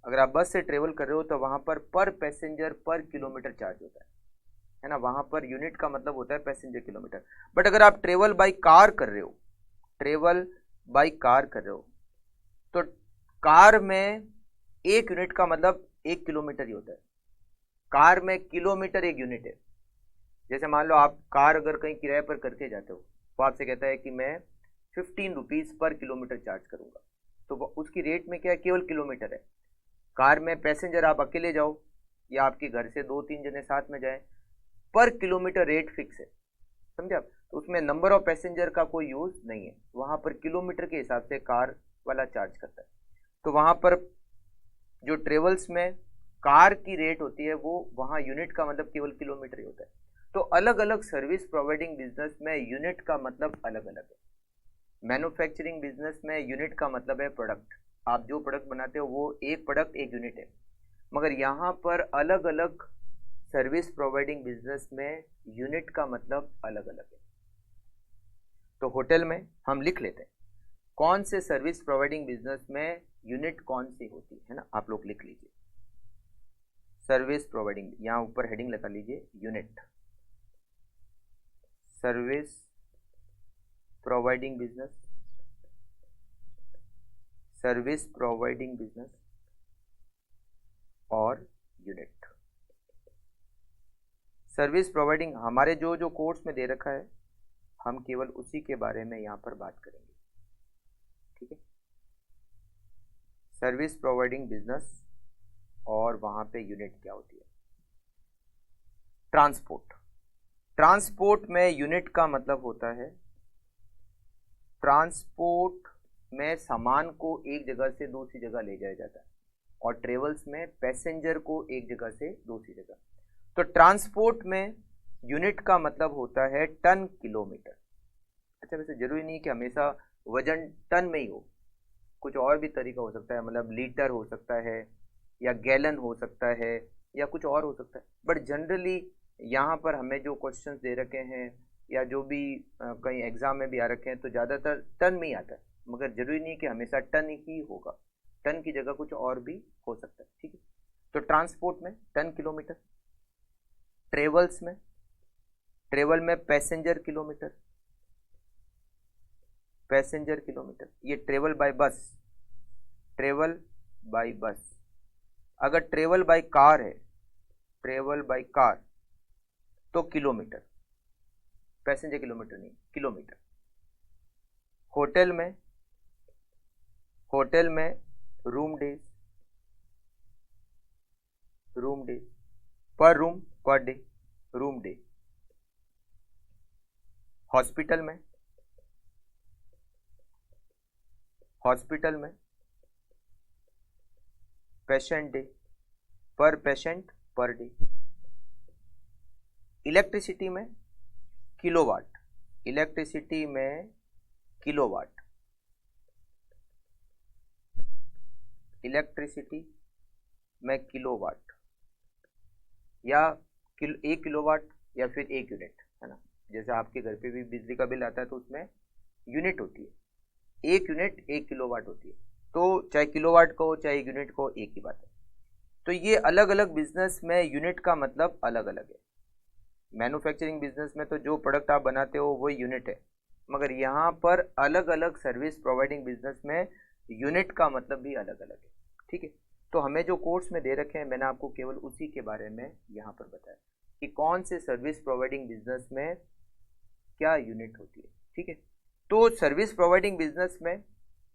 अगर आप बस से ट्रेवल कर रहे हो तो वहां पर पैसेंजर पर किलोमीटर चार्ज होता है ना, वहां पर यूनिट का मतलब होता है पैसेंजर किलोमीटर। बट अगर आप ट्रेवल बाई कार कर रहे हो, ट्रेवल बाई कार कर रहे हो, तो कार में एक यूनिट का मतलब 1 किलोमीटर ही होता है। कार में किलोमीटर एक यूनिट है। जैसे मान लो आप कार अगर कहीं किराए पर करके जाते हो तो आपसे कहता है कि मैं 15 रुपीज पर किलोमीटर चार्ज करूंगा, तो उसकी रेट में क्या है? केवल किलोमीटर है। कार में पैसेंजर आप अकेले जाओ या आपके घर से 2-3 जने साथ में जाए, पर किलोमीटर रेट फिक्स है, समझे आप। तो उसमें नंबर ऑफ पैसेंजर का कोई यूज नहीं है, वहां पर किलोमीटर के हिसाब से कार वाला चार्ज करता है। तो वहां पर जो ट्रेवल्स में कार की रेट होती है वो वहां यूनिट का मतलब केवल किलोमीटर ही होता है। तो अलग अलग सर्विस प्रोवाइडिंग बिजनेस में यूनिट का मतलब अलग अलग है। मैन्युफैक्चरिंग बिजनेस में यूनिट का मतलब है प्रोडक्ट, आप जो प्रोडक्ट बनाते हो वो एक प्रोडक्ट एक यूनिट है। मगर यहाँ पर अलग अलग सर्विस प्रोवाइडिंग बिजनेस में यूनिट का मतलब अलग अलग है। तो होटल में हम लिख लेते हैं कौन से सर्विस प्रोवाइडिंग बिजनेस में यूनिट कौन सी होती है ना, आप लोग लिख लीजिए सर्विस प्रोवाइडिंग, यहां ऊपर हेडिंग लगा लीजिए unit, service providing business, service providing business और यूनिट। सर्विस प्रोवाइडिंग हमारे जो जो कोर्स में दे रखा है हम केवल उसी के बारे में यहां पर बात करेंगे, ठीक है। सर्विस प्रोवाइडिंग बिजनेस और वहां पे यूनिट क्या होती है। ट्रांसपोर्ट में यूनिट का मतलब होता है, ट्रांसपोर्ट में सामान को एक जगह से दूसरी जगह ले जाया जाता है और ट्रेवल्स में पैसेंजर को एक जगह से दूसरी जगह। तो ट्रांसपोर्ट में यूनिट का मतलब होता है टन किलोमीटर। अच्छा, वैसे जरूरी नहीं कि हमेशा वजन टन में ही हो, कुछ और भी तरीका हो सकता है, मतलब लीटर हो सकता है या गैलन हो सकता है या कुछ और हो सकता है। बट जनरली यहाँ पर हमें जो क्वेश्चंस दे रखे हैं या जो भी कहीं एग्जाम में भी आ रखे हैं तो ज़्यादातर टन में ही आता है, मगर जरूरी नहीं कि हमेशा टन ही होगा, टन की जगह कुछ और भी हो सकता है, ठीक है। तो ट्रांसपोर्ट में टन किलोमीटर, ट्रेवल में पैसेंजर किलोमीटर, ये ट्रेवल बाय बस। अगर ट्रेवल बाय कार है, तो किलोमीटर, पैसेंजर किलोमीटर नहीं, किलोमीटर। होटल में रूम डेज, पर room per day, room day. Hospital में पेशेंट डे, पर पेशेंट पर डे। इलेक्ट्रिसिटी में किलोवाट, या 1 किलोवाट या फिर 1 यूनिट, है ना। जैसे आपके घर पे भी बिजली का बिल आता है तो उसमें यूनिट होती है, 1 यूनिट 1 किलोवाट होती है। तो चाहे किलोवाट को चाहे यूनिट को एक ही बात है। तो ये अलग अलग बिजनेस में यूनिट का मतलब अलग अलग है। मैन्युफैक्चरिंग बिजनेस में तो जो प्रोडक्ट आप बनाते हो वो यूनिट है, मगर यहाँ पर अलग अलग सर्विस प्रोवाइडिंग बिजनेस में यूनिट का मतलब भी अलग अलग है, ठीक है। तो हमें जो कोर्स में दे रखे हैं मैंने आपको केवल उसी के बारे में यहाँ पर बताया कि कौन से सर्विस प्रोवाइडिंग बिजनेस में क्या यूनिट होती है। ठीक है, तो सर्विस प्रोवाइडिंग बिजनेस में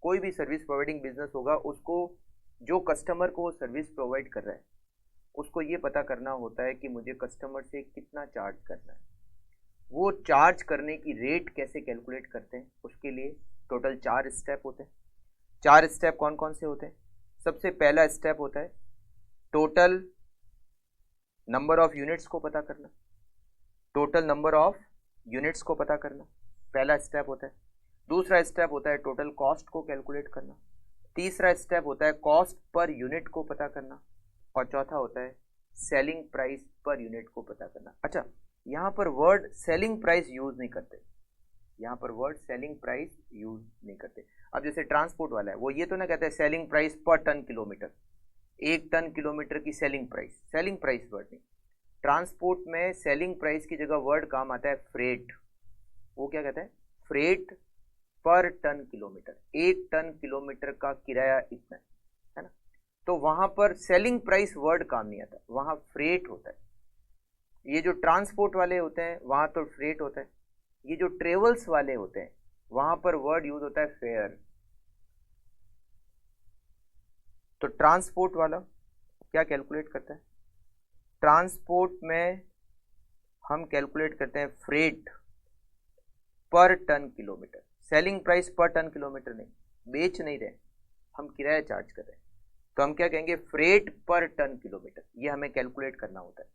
कोई भी सर्विस प्रोवाइडिंग बिजनेस होगा, उसको जो कस्टमर को सर्विस प्रोवाइड कर रहा है उसको ये पता करना होता है कि मुझे कस्टमर से कितना चार्ज करना है। वो चार्ज करने की रेट कैसे कैलकुलेट करते हैं, उसके लिए टोटल 4 स्टेप होते हैं। 4 स्टेप कौन कौन से होते हैं? सबसे पहला स्टेप होता है टोटल नंबर ऑफ यूनिट्स को पता करना। टोटल नंबर ऑफ यूनिट्स को पता करना पहला स्टेप होता है। दूसरा स्टेप होता है टोटल कॉस्ट को कैलकुलेट करना। तीसरा स्टेप होता है कॉस्ट पर यूनिट को पता करना। और चौथा होता है सेलिंग प्राइस पर यूनिट को पता करना। अच्छा, यहाँ पर वर्ड सेलिंग प्राइस यूज नहीं करते, यहाँ पर वर्ड सेलिंग प्राइस यूज नहीं करते। अब जैसे ट्रांसपोर्ट वाला है, वो ये तो ना कहते हैं सेलिंग प्राइस पर टन किलोमीटर, 1 टन किलोमीटर की सेलिंग प्राइस वर्ड नहीं। ट्रांसपोर्ट में सेलिंग प्राइस की जगह वर्ड काम आता है फ्रेट। वो क्या कहता है? Freight per ton kilometre, 1 ton kilometre का किराया इतना है ना। तो वहां पर सेलिंग प्राइस वर्ड काम नहीं आता, वहां फ्रेट होता है। ये जो ट्रांसपोर्ट वाले होते हैं वहां तो फ्रेट होता है, ये जो ट्रेवल्स वाले होते हैं वहां पर वर्ड यूज होता है फेयर। तो ट्रांसपोर्ट वाला क्या कैलकुलेट करता है? ट्रांसपोर्ट में हम कैलकुलेट करते हैं freight per ton kilometre, selling price पर टन किलोमीटर नहीं, बेच नहीं रहे, हम किराया चार्ज कर रहे हैं। तो हम क्या कहेंगे? फ्रेट पर टन किलोमीटर, ये हमें कैलकुलेट करना होता है।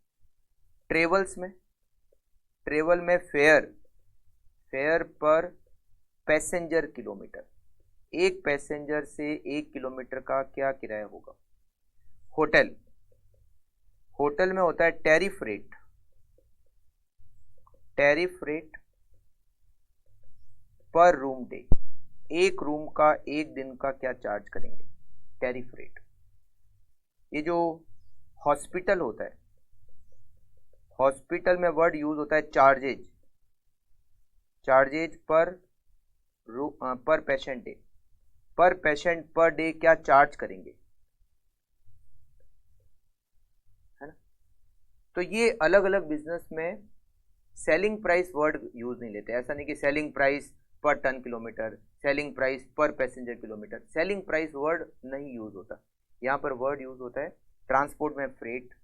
ट्रेवल में फेयर पर पैसेंजर किलोमीटर, एक पैसेंजर से 1 किलोमीटर का क्या किराया होगा। होटल में होता है टैरिफ रेट पर रूम डे, एक रूम का 1 दिन का क्या चार्ज करेंगे, टैरिफ रेट। ये जो हॉस्पिटल होता है, हॉस्पिटल में वर्ड यूज होता है चार्जेज पर पेशेंट पर डे क्या चार्ज करेंगे, है ना। तो ये अलग अलग बिजनेस में सेलिंग प्राइस वर्ड यूज नहीं लेते। ऐसा नहीं कि सेलिंग प्राइस पर टन किलोमीटर, सेलिंग प्राइस पर passenger kilometre, selling price word नहीं यूज होता। यहाँ पर वर्ड यूज होता है ट्रांसपोर्ट में फ्रेट,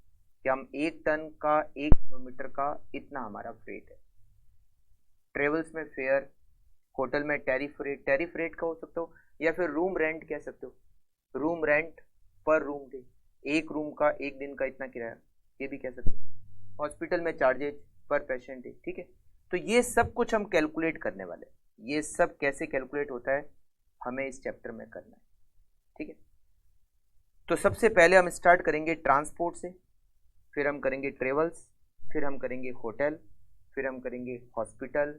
कि हम 1 टन का 1 किलोमीटर का इतना हमारा फ्रेट है। ट्रेवल्स में फेयर, होटल में टैरिफ रेट का हो सकता हो, या फिर रूम रेंट कह सकते हो, रूम रेंट पर रूम डे, एक रूम का 1 दिन का इतना किराया, ये भी कह सकते हो। हॉस्पिटल में चार्जेज पर पेशेंट डे। ठीक है, तो ये सब कुछ हम कैलकुलेट करने वाले हैं। ये सब कैसे कैलकुलेट होता है हमें इस चैप्टर में करना है। ठीक है, तो सबसे पहले हम स्टार्ट करेंगे ट्रांसपोर्ट से, फिर हम करेंगे ट्रेवल्स, फिर हम करेंगे होटल, फिर हम करेंगे हॉस्पिटल,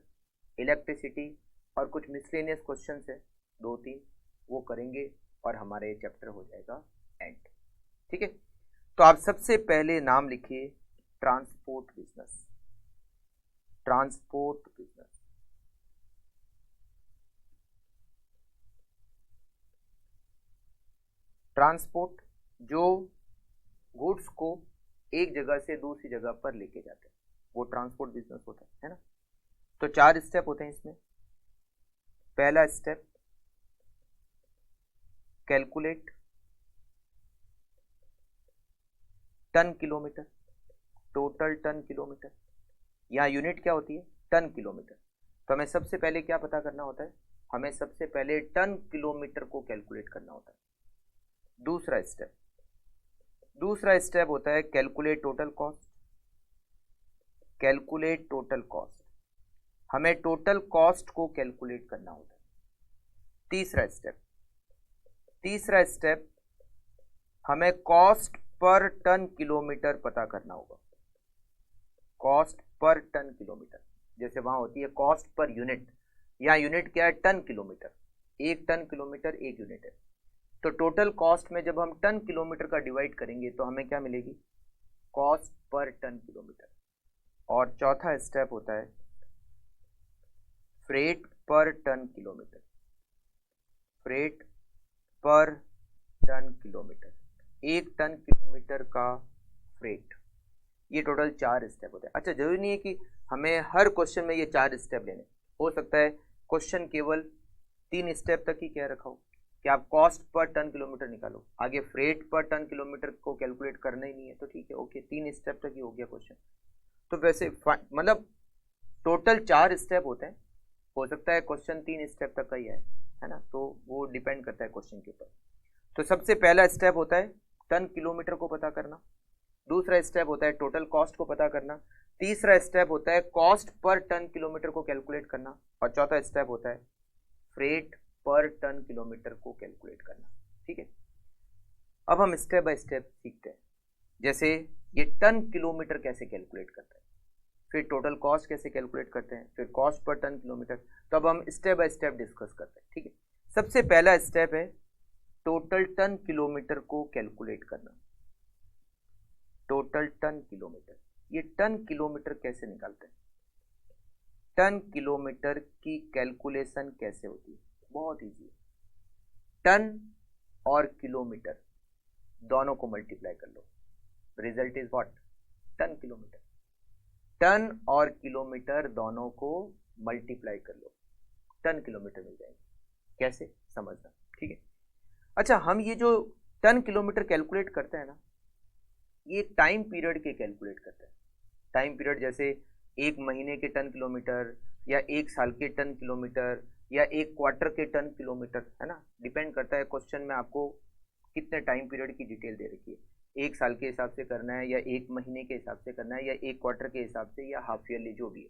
इलेक्ट्रिसिटी, और कुछ मिसलेनियस क्वेश्चन है 2-3, वो करेंगे और हमारे चैप्टर हो जाएगा एंड। ठीक है, तो आप सबसे पहले नाम लिखिए ट्रांसपोर्ट बिजनेस। ट्रांसपोर्ट जो गुड्स को एक जगह से दूसरी जगह पर लेके जाते हैं, वो ट्रांसपोर्ट बिजनेस होता है ना। तो 4 स्टेप होते हैं इसमें। पहला step calculate ton kilometre, total ton kilometre. यहाँ यूनिट क्या होती है? Ton kilometre. तो हमें सबसे पहले क्या पता करना होता है? हमें सबसे पहले टन किलोमीटर को कैलकुलेट करना होता है। दूसरा स्टेप होता है कैलकुलेट टोटल कॉस्ट। हमें टोटल कॉस्ट को कैलकुलेट करना होता है। तीसरा स्टेप हमें कॉस्ट पर टन किलोमीटर पता करना होगा। कॉस्ट पर टन किलोमीटर, जैसे वहां होती है कॉस्ट पर यूनिट, यहाँ यूनिट क्या है? Ton kilometre, 1 ton kilometre 1 unit है। तो टोटल कॉस्ट में जब हम टन किलोमीटर का डिवाइड करेंगे तो हमें क्या मिलेगी? Cost per ton kilometre. और चौथा स्टेप होता है freight per ton kilometre. 1 ton kilometre का फ्रेट। ये टोटल 4 स्टेप होते हैं। अच्छा, जरूरी नहीं है कि हमें हर क्वेश्चन में ये 4 स्टेप लेने, हो सकता है क्वेश्चन केवल 3 स्टेप तक ही क्या रखा हो कि आप कॉस्ट पर टन किलोमीटर निकालो, आगे फ्रेट पर टन किलोमीटर को कैलकुलेट करना ही नहीं है तो ठीक है, ओके 3 स्टेप तक ही हो गया क्वेश्चन। तो वैसे मतलब टोटल 4 स्टेप होते हैं, हो सकता है क्वेश्चन 3 स्टेप तक का ही है ना, तो वो डिपेंड करता है क्वेश्चन के ऊपर। तो सबसे पहला स्टेप होता है टन किलोमीटर को पता करना, दूसरा स्टेप होता है टोटल कॉस्ट को पता करना, तीसरा स्टेप होता है कॉस्ट पर टन किलोमीटर को कैलकुलेट करना, और चौथा स्टेप होता है फ्रेट पर टन किलोमीटर को कैलकुलेट करना। ठीक है, अब हम स्टेप बाय स्टेप सीखते हैं। जैसे ये टन किलोमीटर कैसे कैलकुलेट करते हैं, फिर टोटल कॉस्ट कैसे कैलकुलेट करते हैं, फिर कॉस्ट पर टन किलोमीटर। तो अब हम स्टेप बाय स्टेप डिस्कस करते हैं। ठीक है, सबसे पहला स्टेप है टोटल टन किलोमीटर को कैलकुलेट करना। टोटल टन किलोमीटर, ये टन किलोमीटर कैसे निकालते हैं, टन किलोमीटर की कैलकुलेशन कैसे होती है, बहुत इजी है। टन और किलोमीटर दोनों को मल्टीप्लाई कर लो, result is what, ton kilometre. Ton और किलोमीटर दोनों को मल्टीप्लाई कर लो, टन किलोमीटर मिल जाएंगे। कैसे समझना, ठीक है। अच्छा, हम ये जो टन किलोमीटर कैलकुलेट करते हैं ना, ये टाइम पीरियड के कैलकुलेट करते हैं। टाइम पीरियड जैसे 1 महीने के टन किलोमीटर, या 1 साल के टन किलोमीटर, या 1 क्वार्टर के टन किलोमीटर, है ना, डिपेंड करता है क्वेश्चन में आपको कितने टाइम पीरियड की डिटेल दे रखी है। 1 साल के हिसाब से करना है, या 1 महीने के हिसाब से करना है, या 1 क्वार्टर के हिसाब से, या हाफ ईयरली, जो भी है।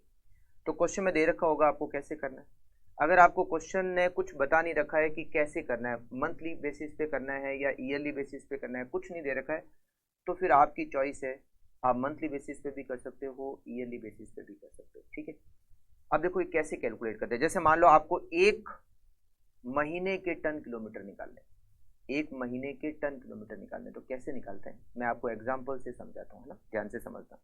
तो क्वेश्चन में दे रखा होगा आपको कैसे करना है। अगर आपको क्वेश्चन ने कुछ बता नहीं रखा है कि कैसे करना है, मंथली बेसिस पे करना है या ईयरली बेसिस पे करना है, कुछ नहीं दे रखा है, तो फिर आपकी चॉइस है, आप मंथली बेसिस पे भी कर सकते हो, ईयरली बेसिस पे भी कर सकते हो। ठीक है, अब देखो ये कैसे कैलकुलेट करते हैं। जैसे मान लो आपको 1 महीने के टन किलोमीटर निकालने, 1 महीने के टन किलोमीटर निकालने, तो कैसे निकालते हैं, मैं आपको एग्जाम्पल से समझाता हूँ ना, ध्यान से समझना।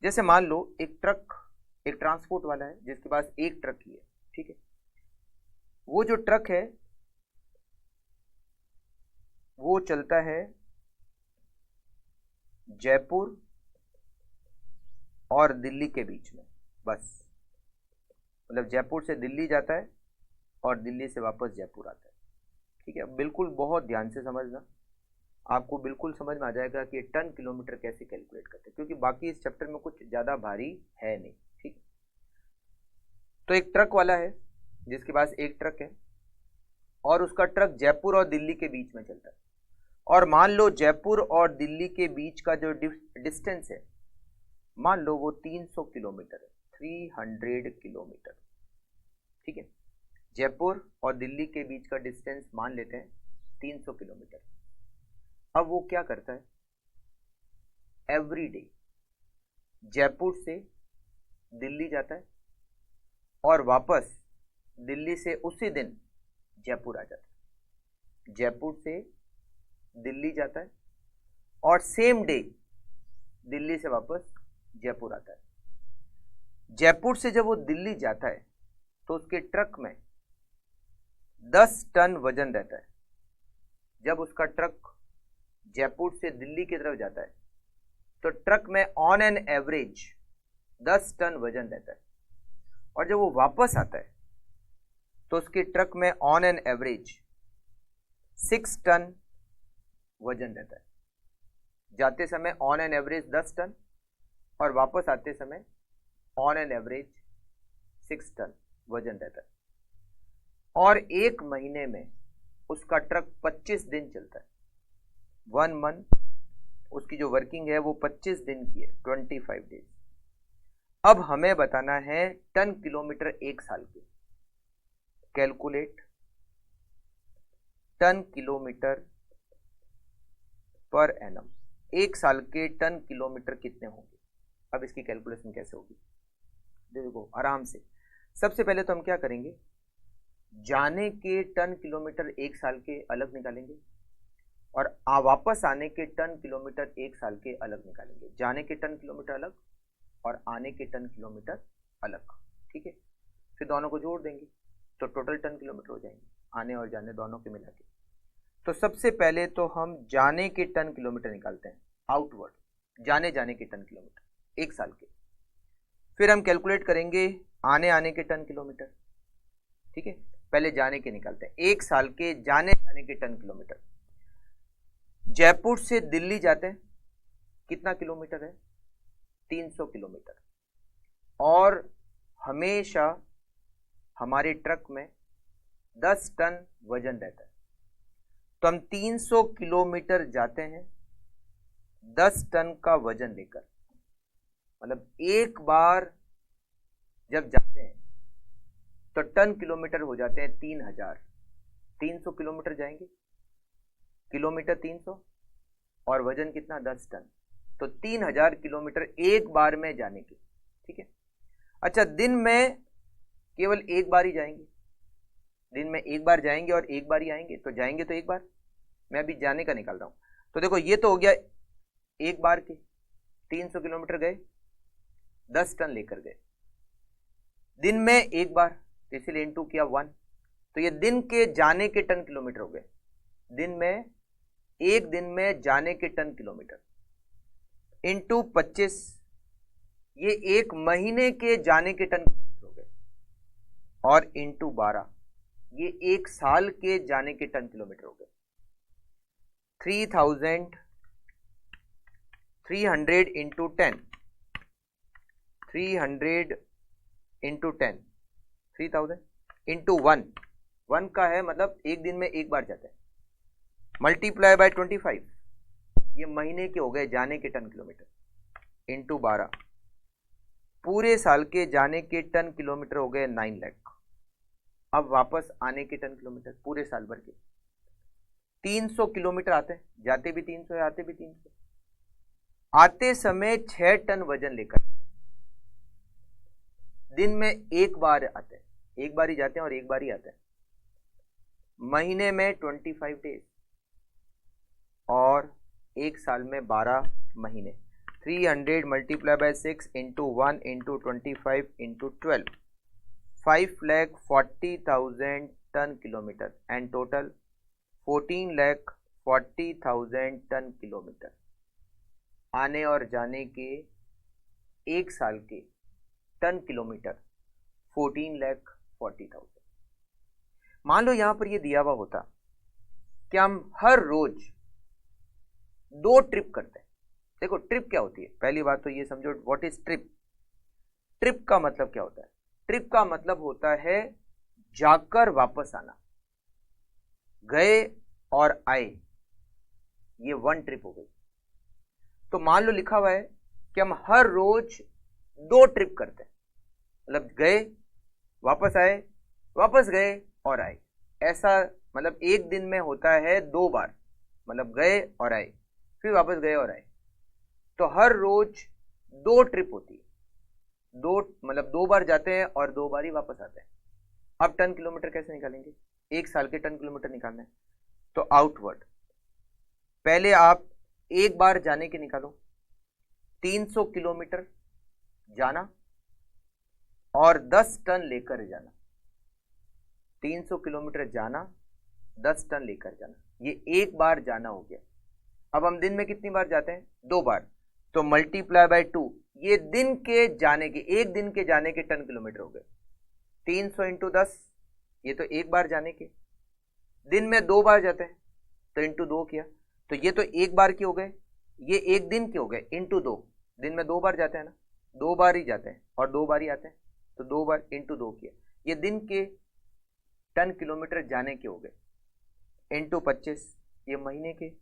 जैसे मान लो एक ट्रक, एक ट्रांसपोर्ट वाला है जिसके पास एक ट्रक ही है। ठीक है, वो जो ट्रक है वो चलता है जयपुर और दिल्ली के बीच में, बस। मतलब जयपुर से दिल्ली जाता है और दिल्ली से वापस जयपुर आता है। ठीक है, बिल्कुल बहुत ध्यान से समझना, आपको बिल्कुल समझ में आ जाएगा कि टन किलोमीटर कैसे कैलकुलेट करते हैं, क्योंकि बाकी इस चैप्टर में कुछ ज़्यादा भारी है नहीं। ठीक, तो एक ट्रक वाला है जिसके पास एक ट्रक है, और उसका ट्रक जयपुर और दिल्ली के बीच में चलता है। और मान लो जयपुर और दिल्ली के बीच का जो डिस्टेंस है, मान लो वो 300 किलोमीटर है, 300 किलोमीटर। ठीक है, जयपुर और दिल्ली के बीच का डिस्टेंस मान लेते हैं 300 किलोमीटर। अब वो क्या करता है, एवरी डे जयपुर से दिल्ली जाता है और वापस दिल्ली से उसी दिन जयपुर आ जाता है। जयपुर से दिल्ली जाता है और सेम डे दिल्ली से वापस जयपुर आता है। जयपुर से जब वो दिल्ली जाता है तो उसके ट्रक में 10 टन वजन रहता है। जब उसका ट्रक जयपुर से दिल्ली की तरफ जाता है तो ट्रक में ऑन एन एवरेज 10 टन वजन रहता है, और जब वो वापस आता है तो उसके ट्रक में ऑन एन एवरेज 6 टन वजन रहता है। जाते समय ऑन एन एवरेज 10 टन और वापस आते समय ऑन एन एवरेज 6 टन वजन रहता है। और 1 महीने में उसका ट्रक 25 दिन चलता है। 1 मंथ उसकी जो वर्किंग है वो 25 दिन की है, 25 डेज। अब हमें बताना है टन किलोमीटर 1 साल के। Calculate ton kilometre per annum, 1 साल के टन किलोमीटर कितने होंगे। अब इसकी कैलकुलेशन कैसे होगी, देखो आराम से। सबसे पहले तो हम क्या करेंगे, जाने के टन किलोमीटर 1 साल के अलग निकालेंगे, और वापस आने के टन किलोमीटर 1 साल के अलग निकालेंगे। जाने के टन किलोमीटर अलग और आने के टन किलोमीटर अलग। ठीक है, फिर दोनों को जोड़ देंगे तो टोटल टन किलोमीटर हो जाएंगे, आने और जाने दोनों के मिला के। तो सबसे पहले तो हम जाने के टन किलोमीटर निकालते हैं, आउटवर्ड, जाने के टन किलोमीटर 1 साल के। फिर हम कैलकुलेट करेंगे आने के टन किलोमीटर। ठीक है, पहले जाने के निकालते हैं, 1 साल के जाने के टन किलोमीटर। जयपुर से दिल्ली जाते हैं, कितना किलोमीटर है? 300 किलोमीटर। और हमेशा हमारे ट्रक में 10 टन वजन रहता है, तो हम 300 किलोमीटर जाते हैं 10 टन का वजन लेकर। मतलब एक बार जब जाते हैं तो टन किलोमीटर हो जाते हैं 3000। 300 किलोमीटर जाएंगे, किलोमीटर 300 और वजन कितना? 10 टन, तो 3000 किलोमीटर एक बार में जाने के। ठीक है, अच्छा दिन में केवल एक बार ही जाएंगे, दिन में एक बार जाएंगे और एक बार ही आएंगे, तो जाएंगे तो एक बार। मैं अभी जाने का निकाल रहा हूं, तो देखो ये तो हो गया एक बार के, 300 किलोमीटर गए, 10 टन लेकर गए। दिन में एक बार, इसलिए इंटू किया 1, तो ये दिन के जाने के टन किलोमीटर हो गए। दिन में, एक दिन में जाने के टन किलोमीटर इंटू 25, ये एक महीने के जाने के टन किलोमीटर हो गए, और इंटू 12, ये एक साल के जाने के टन किलोमीटर हो गए। 300 इंटू 10, 300 इंटू 10, 3000 इंटू 1 का है, मतलब एक दिन में एक बार जाते हैं, मल्टीप्लाई बाय 25, ये महीने के हो गए जाने के टन किलोमीटर, इंटू 12, पूरे साल के जाने के टन किलोमीटर हो गए 9 लाख। अब वापस आने के टन किलोमीटर पूरे साल भर के 300 किलोमीटर आते हैं, जाते भी 300 है, आते भी 300। आते समय 6 टन वजन लेकर, दिन में एक बार आते हैं, एक बार ही जाते हैं और एक बार ही आते हैं, महीने में 25 डेज और एक साल में 12 महीने। 300 multiply by 6 into 1 into 25 into 12, 5,40,000 ton kilometre, and total 14,40,000 ton kilometre. आने और जाने के एक साल के टन किलोमीटर 14,40,000। मान लो यहां पर ये दिया हुआ होता कि हम हर रोज 2 ट्रिप करते हैं। देखो ट्रिप क्या होती है, पहली बात तो ये समझो व्हाट इज ट्रिप। ट्रिप का मतलब क्या होता है? ट्रिप का मतलब होता है जाकर वापस आना, गए और आए, ये 1 ट्रिप हो गई। तो मान लो लिखा हुआ है कि हम हर रोज 2 ट्रिप करते हैं, मतलब गए, वापस आए, वापस गए और आए। ऐसा मतलब एक दिन में होता है 2 बार, मतलब गए और आए, फिर वापस गए और आए। तो हर रोज 2 ट्रिप होती है, 2 मतलब 2 बार जाते हैं और 2 बार ही वापस आते हैं। अब टन किलोमीटर कैसे निकालेंगे? एक साल के टन किलोमीटर निकालना है, तो आउटवर्ड पहले आप एक बार जाने के निकालो, 300 किलोमीटर जाना और 10 टन लेकर जाना। 300 किलोमीटर जाना, 10 टन लेकर जाना, ये एक बार जाना हो गया। अब हम दिन में कितनी बार जाते हैं? 2 बार, तो मल्टीप्लाई बाय 2, ये दिन के जाने के, एक दिन के जाने के टन किलोमीटर हो गए। 300 इंटू 10, ये तो एक बार जाने के, दिन में 2 बार जाते हैं तो इंटू 2 किया, तो ये तो एक बार के हो गए, ये एक दिन के हो गए, इंटू 2, दिन में 2 बार जाते हैं ना, 2 बार ही जाते हैं और 2 बार ही आते हैं, तो 2 बार इंटू 2 किया, ये दिन के टन किलोमीटर जाने के हो गए, इंटू 25 ये महीने के,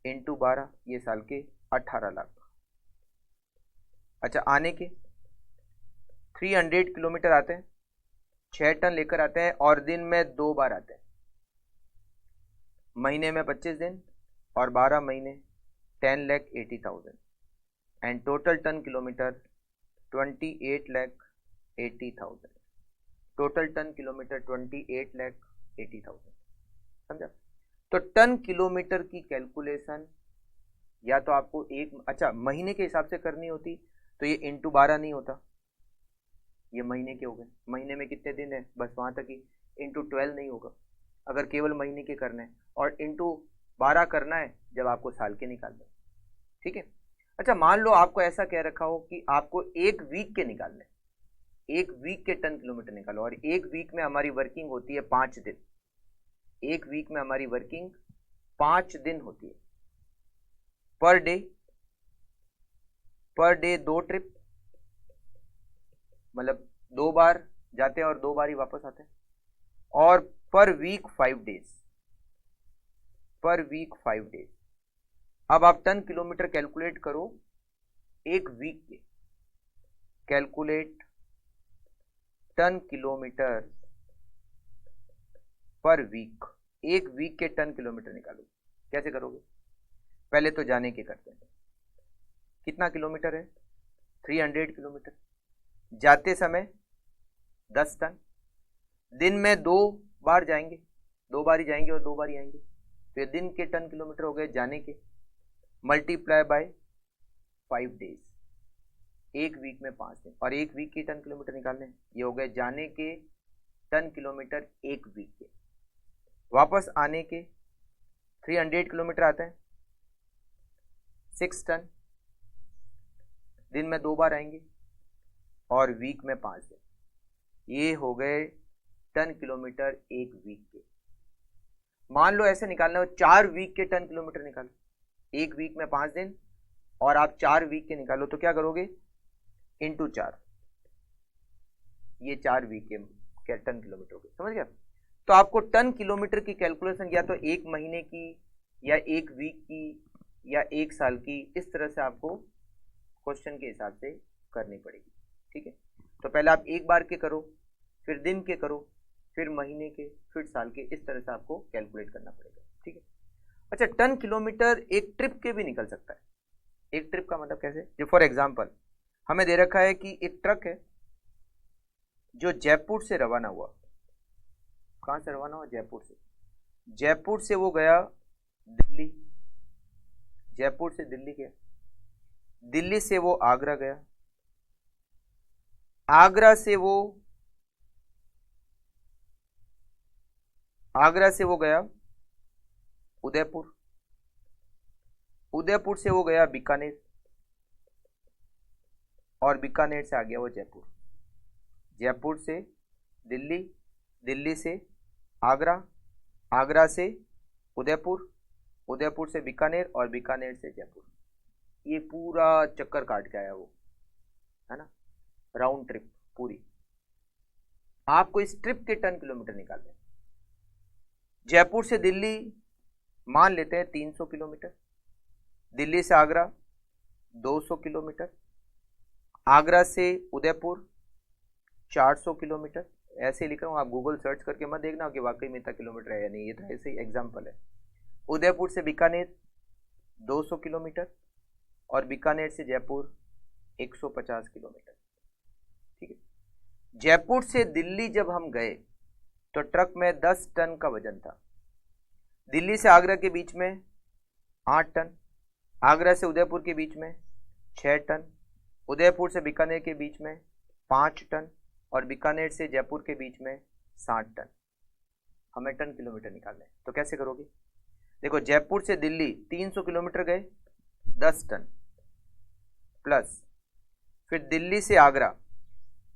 इंटू 12 ये साल के, 18 लाख। अच्छा आने के 300 किलोमीटर आते हैं, 6 टन लेकर आते हैं और दिन में 2 बार आते हैं, महीने में 25 दिन और 12 महीने, 10,80,000, and total ton kilometre 28,80,000। Total ton kilometre 28,80,000, समझा? तो टन किलोमीटर की कैलकुलेशन या तो आपको अच्छा महीने के हिसाब से करनी होती तो ये इंटू 12 नहीं होता, ये महीने के हो गए, महीने में कितने दिन है बस वहां तक ही, इंटू 12 नहीं होगा। अगर केवल महीने के करना है, और इंटू 12 करना है जब आपको साल के निकालने हैं। ठीक है। अच्छा, मान लो आपको ऐसा कह रखा हो कि आपको एक वीक के निकालने, एक वीक के टन किलोमीटर निकालो, और एक वीक में हमारी वर्किंग होती है 5 दिन। एक वीक में हमारी वर्किंग 5 दिन होती है। पर डे 2 ट्रिप, मतलब 2 बार जाते हैं और 2 बार ही वापस आते हैं। और per week 5 days, per week 5 days. अब आप टन किलोमीटर कैलकुलेट करो एक वीक के, calculate ton kilometre per week. एक वीक के टन किलोमीटर निकालो, कैसे करोगे? पहले तो जाने के करते हैं। कितना किलोमीटर है? 300 किलोमीटर। जाते समय 10 टन। दिन में 2 बार जाएंगे, 2 बार ही जाएंगे और 2 बार ही आएंगे, तो ये दिन के टन किलोमीटर हो गए जाने के, मल्टीप्लाई बाय 5 डेज। एक वीक में 5 दिन, और एक वीक के टन किलोमीटर निकालने हैं। ये हो गए जाने के टन किलोमीटर एक वीक के। वापस आने के 300 किलोमीटर आते हैं, 6 टन। दिन में 2 बार आएंगे और वीक में 5 दिन। ये हो गए टन किलोमीटर एक वीक के। मान लो ऐसे निकालना हो 4 वीक के टन किलोमीटर निकालो, एक वीक में 5 दिन और आप 4 वीक के निकालो, तो क्या करोगे? इंटू 4, ये 4 वीक के टन किलोमीटर हो गए। समझ गया? तो आपको टन किलोमीटर की कैलकुलेशन या तो एक महीने की या एक वीक की या एक साल की, इस तरह से आपको क्वेश्चन के हिसाब से करनी पड़ेगी। ठीक है। तो पहले आप एक बार के करो, फिर दिन के करो, फिर महीने के, फिर साल के, इस तरह से आपको कैलकुलेट करना पड़ेगा। ठीक है। अच्छा, टन किलोमीटर एक ट्रिप के भी निकल सकता है। एक ट्रिप का मतलब कैसे? जो फॉर एग्जांपल हमें दे रखा है कि एक ट्रक है जो जयपुर से रवाना हुआ। कहां से रवाना हुआ? जयपुर से। जयपुर से वो गया दिल्ली, जयपुर से दिल्ली गया, दिल्ली से वो आगरा गया, आगरा से वो गया उदयपुर, उदयपुर से वो गया बीकानेर, और बीकानेर से आ गया वो जयपुर। जयपुर से दिल्ली, दिल्ली से आगरा, आगरा से उदयपुर, उदयपुर से बीकानेर और बीकानेर से जयपुर। ये पूरा चक्कर काट के आया वो, है ना, राउंड ट्रिप पूरी। आपको इस ट्रिप के टन किलोमीटर निकालने। जयपुर से दिल्ली मान लेते हैं 300 किलोमीटर, दिल्ली से आगरा 200 किलोमीटर, आगरा से उदयपुर 400 किलोमीटर। ऐसे लिख रहा हूँ, आप गूगल सर्च करके मत देखना कि वाकई में इतना किलोमीटर है या नहीं, ये तो ऐसे ही एग्जाम्पल है। उदयपुर से बीकानेर 200 किलोमीटर और बीकानेर से जयपुर 150 किलोमीटर। ठीक है। जयपुर से दिल्ली जब हम गए तो ट्रक में 10 टन का वजन था। दिल्ली से आगरा के बीच में 8 टन, आगरा से उदयपुर के बीच में 6 टन, उदयपुर से बीकानेर के बीच में 5 टन और बीकानेर से जयपुर के बीच में 60 टन। हमें टन किलोमीटर निकालना है, तो कैसे करोगे? देखो, जयपुर से दिल्ली 300 किलोमीटर गए 10 टन, प्लस फिर दिल्ली से आगरा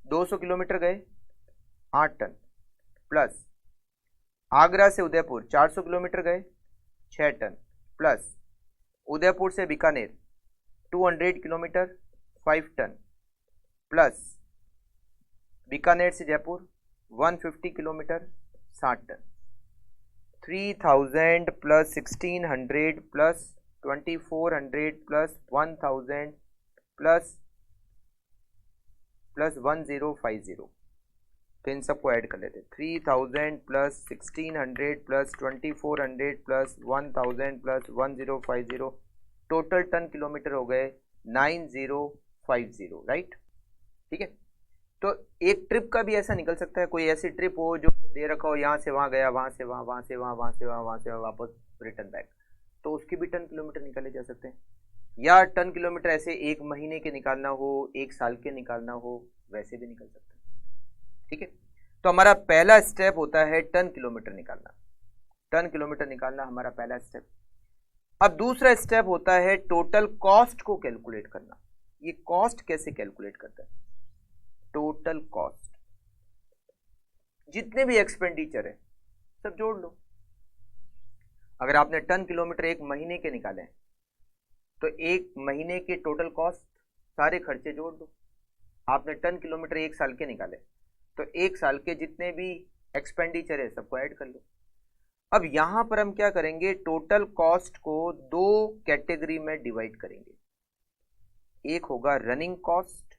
200 किलोमीटर गए 8 टन, प्लस आगरा से उदयपुर 400 किलोमीटर गए 6 टन, प्लस उदयपुर से Bikaner 200 kilometre 5 ton, plus Bikaner से Jaipur 150 kilometre 60 ton. 3000 plus 1600 plus 2400 plus 1000 plus 1050। तो इन सबको ऐड कर लेते। 3000 plus 1600 plus 2400 plus 1000 plus 1050, total ton kilometre हो गए 9050। राइट? ठीक है। तो एक ट्रिप का भी ऐसा निकल सकता है। कोई ऐसी ट्रिप हो जो दे रखा हो, यहाँ से वहाँ गया, वहाँ से वहाँ, वहाँ से वहाँ, वहाँ से वहाँ, वहाँ से वहाँ, वापस रिटर्न बैक, तो उसके भी टन किलोमीटर निकाले जा सकते हैं। या टन किलोमीटर ऐसे एक महीने के निकालना हो, एक साल के निकालना हो, वैसे भी निकल सकते हैं। ठीक है। तो हमारा पहला स्टेप होता है टन किलोमीटर निकालना। टन किलोमीटर निकालना हमारा पहला स्टेप। अब दूसरा स्टेप होता है टोटल कॉस्ट को कैलकुलेट करना। ये कॉस्ट कैसे कैलकुलेट करता है? टोटल कॉस्ट, जितने भी एक्सपेंडिचर है सब जोड़ लो। अगर आपने टन किलोमीटर एक महीने के निकाले हैं तो एक महीने के टोटल कॉस्ट सारे खर्चे जोड़ दो। आपने टन किलोमीटर एक साल के निकाले तो एक साल के जितने भी एक्सपेंडिचर है सबको ऐड कर लो। अब यहां पर हम क्या करेंगे, टोटल कॉस्ट को दो कैटेगरी में डिवाइड करेंगे। एक होगा रनिंग कॉस्ट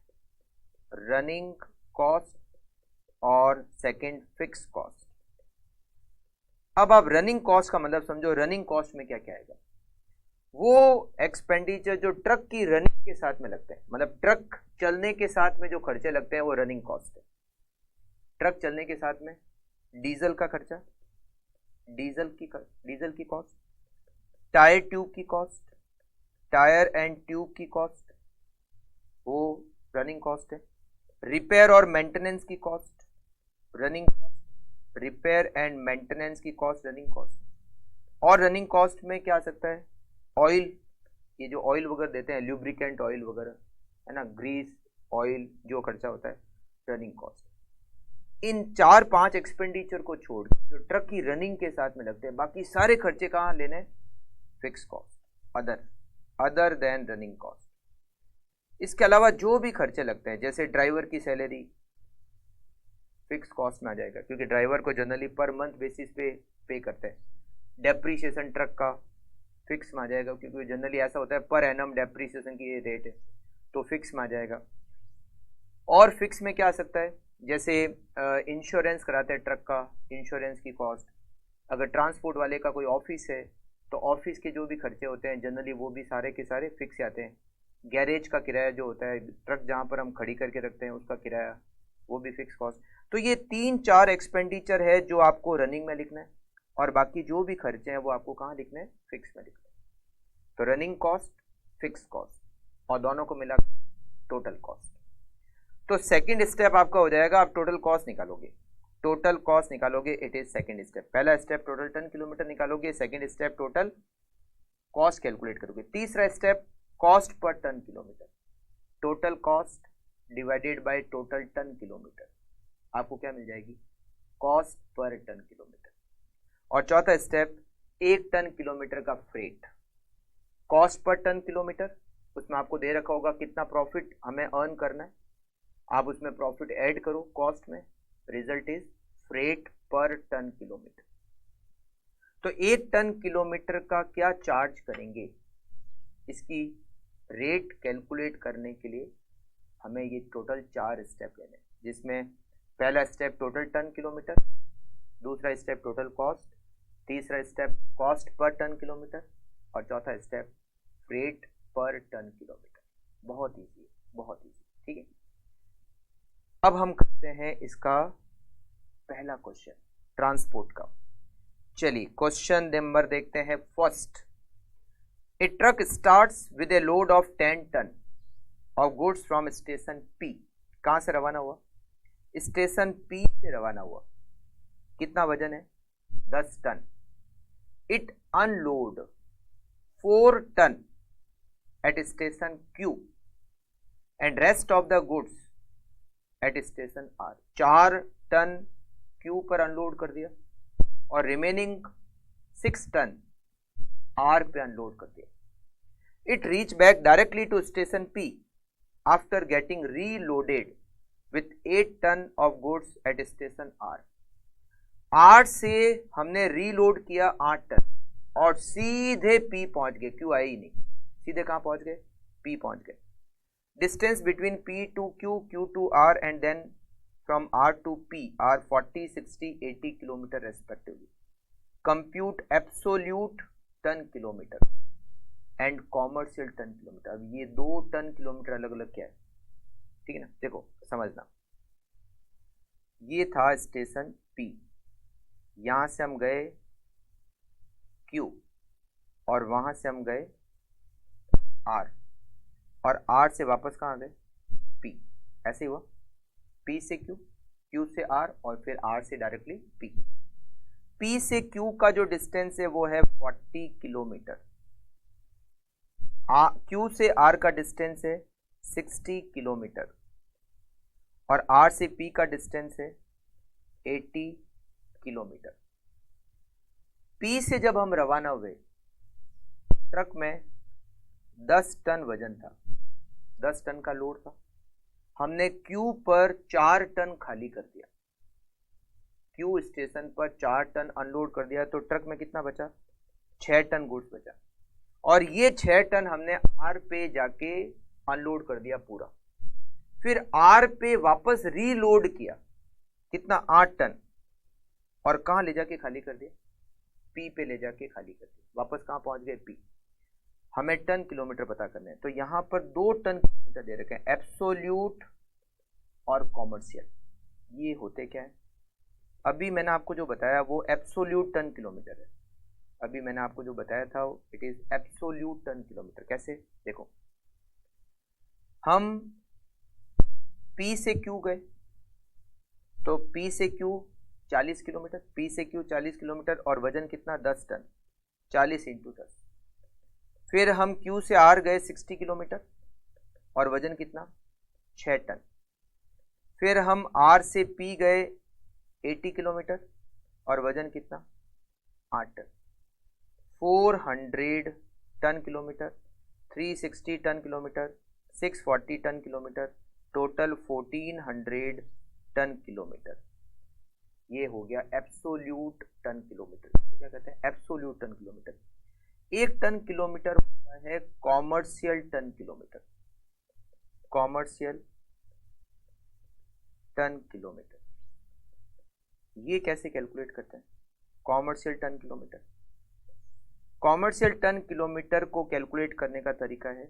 और सेकंड फिक्स कॉस्ट। अब आप रनिंग कॉस्ट का मतलब समझो, रनिंग कॉस्ट में क्या क्या आएगा? वो एक्सपेंडिचर जो ट्रक की रनिंग के साथ में लगते हैं, मतलब ट्रक चलने के साथ में जो खर्चे लगते हैं वो रनिंग कॉस्ट है। ट्रक चलने के साथ में डीजल का खर्चा, डीजल की कॉस्ट, टायर ट्यूब की कॉस्ट, टायर एंड ट्यूब की कॉस्ट, वो रनिंग कॉस्ट है। रिपेयर और मेंटेनेंस की cost, running cost. Repair and maintenance की कॉस्ट रनिंग कॉस्ट। और रनिंग कॉस्ट में क्या आ सकता है? ऑयल, ये जो ऑयल वगैरह देते हैं, ल्यूब्रिकेंट ऑयल वगैरह है ना, ग्रीस ऑयल, जो खर्चा होता है रनिंग कॉस्ट। इन 4-5 एक्सपेंडिचर को छोड़ जो ट्रक की रनिंग के साथ में लगते हैं, बाकी सारे खर्चे कहां लेने? Fix cost, other than running cost. इसके अलावा जो भी खर्चे लगते हैं, जैसे ड्राइवर की सैलरी फिक्स कॉस्ट में आ जाएगा, क्योंकि ड्राइवर को जनरली पर मंथ बेसिस पे करते हैं। डेप्रीशिएशन ट्रक का फिक्स में आ जाएगा, क्योंकि जनरली ऐसा होता है पर एनम डेप्रीशिएशन की ये रेट है, तो फिक्स में आ जाएगा। और फिक्स में क्या आ सकता है? जैसे इंश्योरेंस कराते हैं ट्रक का, इंश्योरेंस की कॉस्ट। अगर ट्रांसपोर्ट वाले का कोई ऑफिस है तो ऑफिस के जो भी खर्चे होते हैं जनरली वो भी सारे के सारे फिक्स आते हैं। गैरेज का किराया जो होता है, ट्रक जहाँ पर हम खड़ी करके रखते हैं उसका किराया, वो भी फिक्स कॉस्ट। तो ये 3-4 एक्सपेंडिचर है जो आपको रनिंग में लिखना है, और बाकी जो भी खर्चे हैं वो आपको कहाँ लिखने हैं? फिक्स में लिखना है। तो रनिंग कॉस्ट, फिक्स कॉस्ट, और दोनों को मिला टोटल कॉस्ट। तो सेकंड स्टेप आपका हो जाएगा, आप टोटल कॉस्ट निकालोगे। टोटल कॉस्ट निकालोगे, इट इज सेकंड स्टेप। पहला स्टेप टोटल टन किलोमीटर निकालोगे, second step total cost calculate करोगे। तीसरा step cost per ton kilometre, total cost divided by total ton kilometre, आपको क्या मिल जाएगी? Cost per ton kilometre. और चौथा स्टेप, एक टन किलोमीटर का freight, cost per ton kilometre, उसमें आपको दे रखा होगा कितना प्रॉफिट हमें अर्न करना है, आप उसमें प्रॉफिट ऐड करो कॉस्ट में, result is freight per ton kilometre. तो एक टन किलोमीटर का क्या चार्ज करेंगे, इसकी रेट कैलकुलेट करने के लिए हमें ये टोटल 4 स्टेप लेने हैं, जिसमें पहला स्टेप टोटल टन किलोमीटर, दूसरा स्टेप टोटल कॉस्ट, तीसरा step cost per ton kilometre, और चौथा step freight per ton kilometre. बहुत ईजी है, बहुत ईजी, ठीक है। अब हम करते हैं इसका पहला क्वेश्चन, ट्रांसपोर्ट का। चलिए क्वेश्चन नंबर देखते हैं first. A truck starts with a load of 10 ton of goods from station P. कहां से रवाना हुआ? स्टेशन पी से रवाना हुआ। कितना वजन है? 10 ton. It unload 4 ton at station Q and rest of the goods at station R. 4 ton Q पर अनलोड कर दिया और रिमेनिंग 6 टन आर पे अनलोड कर दिया। It reach back directly to station P after getting reloaded with 8 ton of goods at station R. 8 से हमने रीलोड किया 8 टन और सीधे पी पहुंच गए, क्यू आई ही नहीं, सीधे कहां पहुंच गए? पी पहुंच गए। Distance between P to Q, Q to R, and then from R to P are 40, 60, 80 kilometer respectively. Compute absolute ton kilometer and commercial ton kilometer. अब ये 2 टन किलोमीटर अलग अलग क्या है, ठीक है ना? देखो समझना, ये था स्टेशन P, यहां से हम गए Q और वहां से हम गए R, और R से वापस कहाँ आ गए? P। ऐसे ही हुआ, P से Q, Q से R, और फिर R से डायरेक्टली P। P से Q का जो डिस्टेंस है वो है 40 किलोमीटर। Q से R का डिस्टेंस है 60 किलोमीटर और R से P का डिस्टेंस है 80 किलोमीटर। P से जब हम रवाना हुए, ट्रक में 10 टन वजन था, 10 टन का लोड था। हमने Q पर 4 टन खाली कर दिया, Q स्टेशन पर 4 टन अनलोड कर दिया, तो ट्रक में कितना बचा? 6 टन गुड्स बचा। और ये 6 टन हमने R पे जाके अनलोड कर दिया पूरा। फिर R पे वापस रीलोड किया, कितना? 8 टन। और कहां ले जाके खाली कर दिया? P पे ले जाके खाली कर दिया। वापस कहां पहुंच गए? P। हमें टन किलोमीटर पता करने हैं, तो यहां पर 2 टन किलोमीटर दे रखे हैं, एब्सोल्यूट और कॉमर्शियल। ये होते क्या है? अभी मैंने आपको जो बताया वो एब्सोल्यूट टन किलोमीटर है। अभी मैंने आपको जो बताया था it is absolute ton kilometre. कैसे? देखो, हम P से Q गए, तो P से Q 40 किलोमीटर, P से Q 40 किलोमीटर और वजन कितना? 10 टन। 40 इंटू 10। फिर हम Q से R गए 60 किलोमीटर और वजन कितना? 6 टन। फिर हम R से P गए 80 किलोमीटर और वजन कितना? 8 ton. 400 ton kilometre, 360 ton kilometre, 640 ton kilometre, total 1400 ton kilometre. ये हो गया एब्सोल्यूट टन किलोमीटर। क्या कहते हैं? Absolute ton kilometre. 1 ton kilometre होता है commercial ton kilometre. Commercial ton kilometre ये कैसे कैलकुलेट करते हैं? Commercial ton kilometre, commercial ton kilometre को कैलकुलेट करने का तरीका है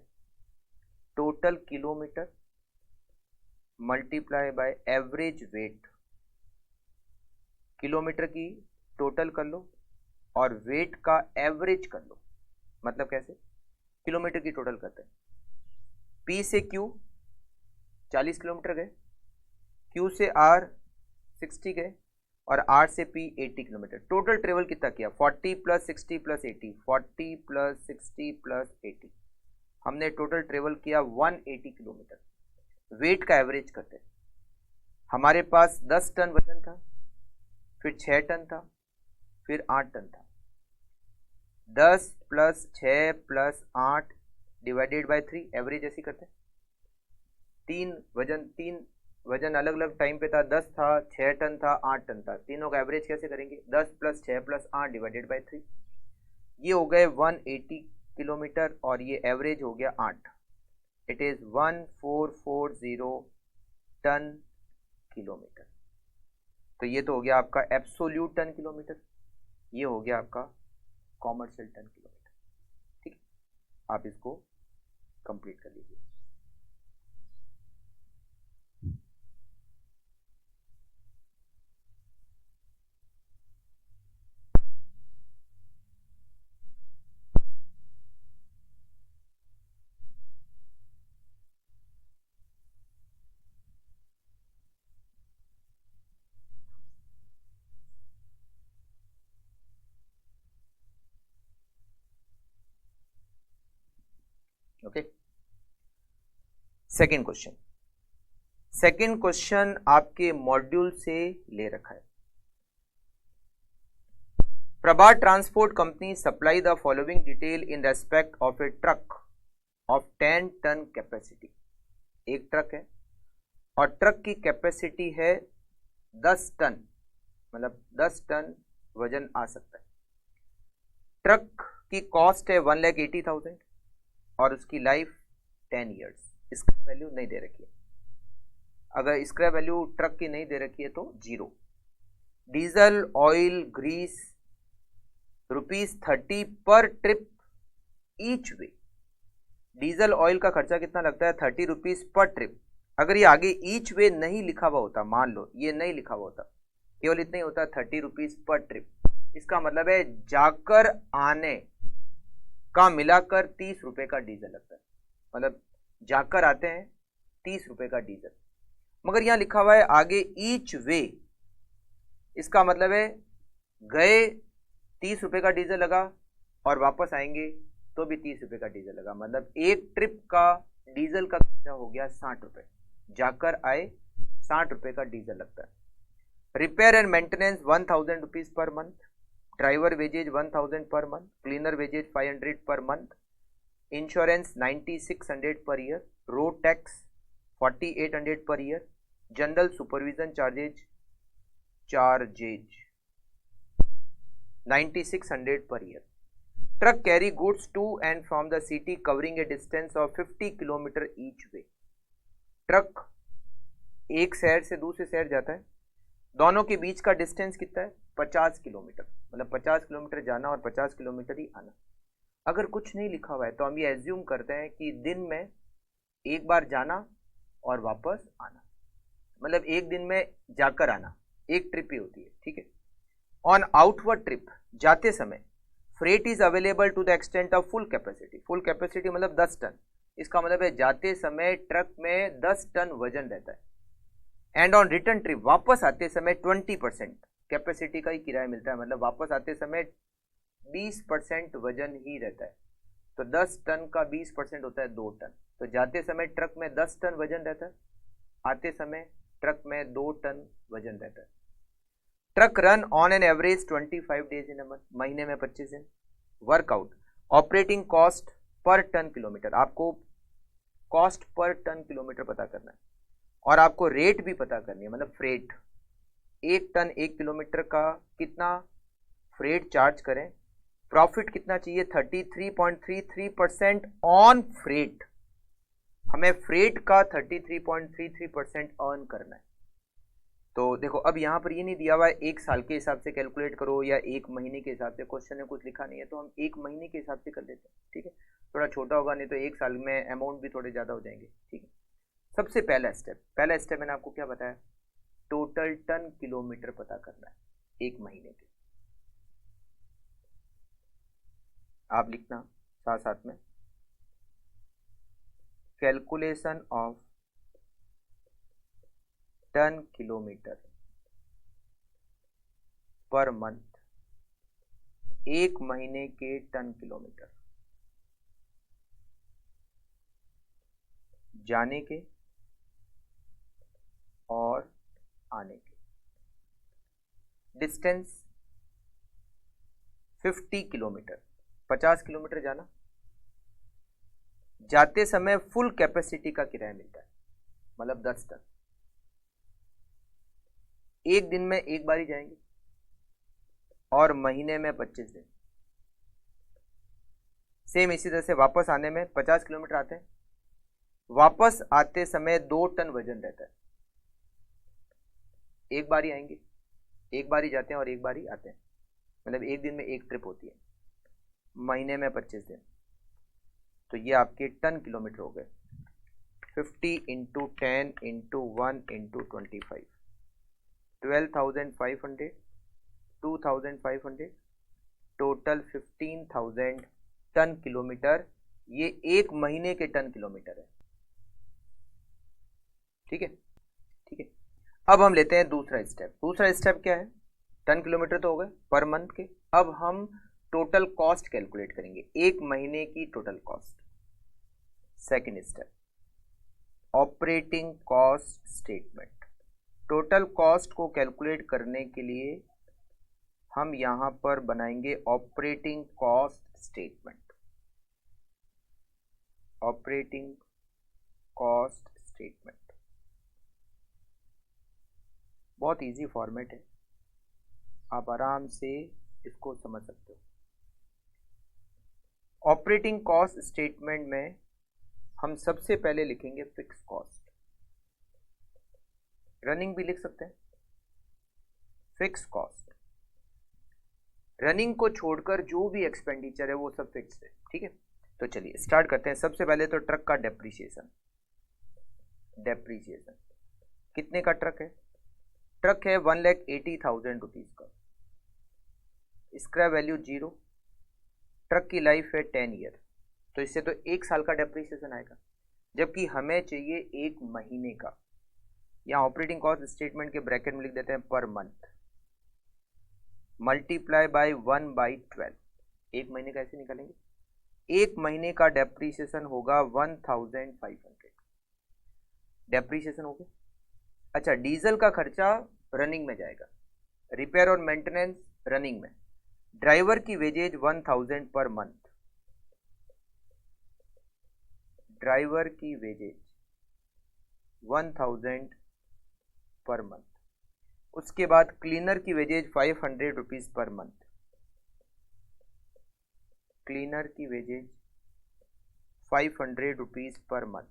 total kilometre multiply by average weight. Kilometre की टोटल कर लो और वेट का एवरेज कर लो। मतलब कैसे? किलोमीटर की टोटल करते हैं, P से Q 40 किलोमीटर गए, Q से R 60 गए और R से P 80 किलोमीटर। टोटल ट्रेवल कितना किया? 40 प्लस 60 प्लस 80, 40 प्लस 60 प्लस 80। हमने टोटल ट्रेवल किया 180 किलोमीटर। वेट का एवरेज करते हैं। हमारे पास 10 टन वजन था, फिर 6 टन था, फिर 8 टन था। 10 plus 6 plus 8 divided by 3, average ऐसी करते हैं। तीन वजन अलग अलग टाइम पे था, 10 था, 6 टन था, 8 टन था। तीनों का एवरेज कैसे करेंगे? 10 प्लस 6 प्लस 8 डिवाइडेड बाय 3। ये हो गए 180 किलोमीटर और ये एवरेज हो गया 8। It is 1440 ton kilometre. तो ये तो हो गया आपका एब्सोल्यूट टन किलोमीटर, ये हो गया आपका कॉमर्शियल टन किलोमीटर। ठीक है, आप इसको कंप्लीट कर लीजिए। Okay, second question. Second question आपके मॉड्यूल से ले रखा है। Prabha transport company supply the following detail in respect of a truck of 10 ton capacity. एक ट्रक है और ट्रक की कैपेसिटी है 10 टन, मतलब 10 टन वजन आ सकता है। ट्रक की कॉस्ट है 1,80,000 और उसकी लाइफ 10 ईयर्स। इसका वैल्यू नहीं दे रखी है। अगर इसका वैल्यू ट्रक की नहीं दे रखी है तो 0। डीजल ऑयल ग्रीस ₹30 पर ट्रिप ईच वे। डीजल ऑयल का खर्चा कितना लगता है? ₹30 पर ट्रिप। अगर ये आगे ईच वे नहीं लिखा हुआ होता, मान लो ये नहीं लिखा हुआ होता, केवल इतना ही होता ₹30 पर ट्रिप, इसका मतलब है जाकर आने का मिलाकर ₹30 का डीजल लगता है। मतलब जाकर आते हैं ₹30 का डीजल। मगर यहां लिखा हुआ है आगे ईच वे, इसका मतलब है गए 30 रुपये का डीजल लगा और वापस आएंगे तो भी 30 रुपये का डीजल लगा, मतलब एक ट्रिप का डीजल का खर्चा हो गया 60 रुपये। जाकर आए 60 रुपये का डीजल लगता है। Repair and maintenance 1000 rupees per month, driver wages 1000 per month, cleaner wages 500 per month, insurance 9600 per year, road tax 4800 per year, general supervision charges 9600 per year. Truck carry goods to and from the city covering a distance of 50 kilometre each way. Truck एक शहर से दूसरे शहर जाता है, दोनों के बीच का डिस्टेंस कितना है? 50 किलोमीटर, मतलब 50 किलोमीटर जाना और 50 किलोमीटर ही आना। अगर कुछ नहीं लिखा हुआ है तो हम ये एज्यूम करते हैं कि दिन में एक बार जाना और वापस आना, मतलब एक दिन में जाकर आना, एक ट्रिप ही होती है, ठीक है। ऑन आउटवर्ड ट्रिप, जाते समय freight is available to the extent of full capacity. Full capacity मतलब 10 टन, इसका मतलब है जाते समय ट्रक में 10 टन वजन रहता है। एंड ऑन रिटर्न ट्रिप, वापस आते समय 20% कैपेसिटी का ही किराया मिलता है, मतलब वापस आते समय 20% वजन ही रहता है। तो 10 टन का 20% होता है 2 टन। तो जाते समय ट्रक में 10 टन वजन रहता है, आते समय ट्रक में 2 टन वजन रहता है। Truck run on an average 25 days in a month, महीने में 25 दिन। Work out, operating cost per ton kilometre, आपको कॉस्ट पर टन किलोमीटर पता करना है और आपको रेट भी पता करनी है, मतलब फ्रेट, एक टन 1 किलोमीटर का कितना फ्रेट चार्ज करें। प्रॉफिट कितना चाहिए? 33.33% ऑन फ्रेट। हमें फ्रेट का 33.33% अर्न करना है। तो देखो अब यहाँ पर ये नहीं दिया हुआ है एक साल के हिसाब से कैलकुलेट करो या एक महीने के हिसाब से, क्वेश्चन में कुछ लिखा नहीं है, तो हम एक महीने के हिसाब से कर लेते हैं, ठीक है। थोड़ा छोटा होगा, नहीं तो एक साल में अमाउंट भी थोड़े ज़्यादा हो जाएंगे, ठीक है। सबसे पहला स्टेप मैंने आपको क्या बताया? टोटल टन किलोमीटर पता करना है एक महीने के। आप लिखना साथ साथ में, calculation of ton kilometre per month, एक महीने के टन किलोमीटर, जाने के और आने के। डिस्टेंस 50 किलोमीटर, 50 किलोमीटर जाना। जाते समय फुल कैपेसिटी का किराया मिलता है, मतलब 10 टन। एक दिन में एक बार ही जाएंगे और महीने में 25 दिन। सेम इसी तरह से वापस आने में 50 किलोमीटर आते हैं, वापस आते समय 2 टन वजन रहता है। एक बार ही आएंगे, एक बार ही जाते हैं और एक बार ही आते हैं, मतलब एक दिन में एक ट्रिप होती है, महीने में 25 दिन। तो ये आपके टन किलोमीटर हो गए। 50 into 10 into 1 into 25, 12,500, 2,500, total 15,000 ton kilometre. ये एक महीने के टन किलोमीटर है, ठीक है, ठीक है। अब हम लेते हैं दूसरा स्टेप क्या है? टन किलोमीटर तो हो गए पर मंथ के। अब हम टोटल कॉस्ट कैलकुलेट करेंगे, एक महीने की total cost. Second step, operating cost statement. Total cost को कैलकुलेट करने के लिए हम यहां पर बनाएंगे operating cost statement. Operating cost statement बहुत इजी फॉर्मेट है, आप आराम से इसको समझ सकते हो। ऑपरेटिंग कॉस्ट स्टेटमेंट में हम सबसे पहले लिखेंगे फिक्स कॉस्ट, रनिंग भी लिख सकते हैं। फिक्स कॉस्ट, रनिंग को छोड़कर जो भी एक्सपेंडिचर है वो सब फिक्स है, ठीक है। तो चलिए स्टार्ट करते हैं। सबसे पहले तो ट्रक का डेप्रीशिएशन कितने का ट्रक है? ट्रक है 1,80,000 रुपीज का, स्क्रैप वैल्यू 0, ट्रक की लाइफ है 10 ईयर, तो इससे तो 1 साल का डेप्रीशिएशन आएगा, जबकि हमें चाहिए 1 महीने का। यहाँ ऑपरेटिंग कॉस्ट स्टेटमेंट के ब्रैकेट में लिख देते हैं पर मंथ। Multiply by 1/12। एक महीने का ऐसे निकालेंगे, एक महीने का डेप्रीशिएशन होगा 1500 डेप्रीशिएशन हो गया। अच्छा, डीजल का खर्चा रनिंग में जाएगा, रिपेयर और मेंटेनेंस रनिंग में, ड्राइवर की वेजेज 1000 पर मंथ, ड्राइवर की वेजेज 1000 पर मंथ। उसके बाद क्लीनर की wages 500 rupees per month, cleaner की वेजेज 500 रुपीज पर मंथ।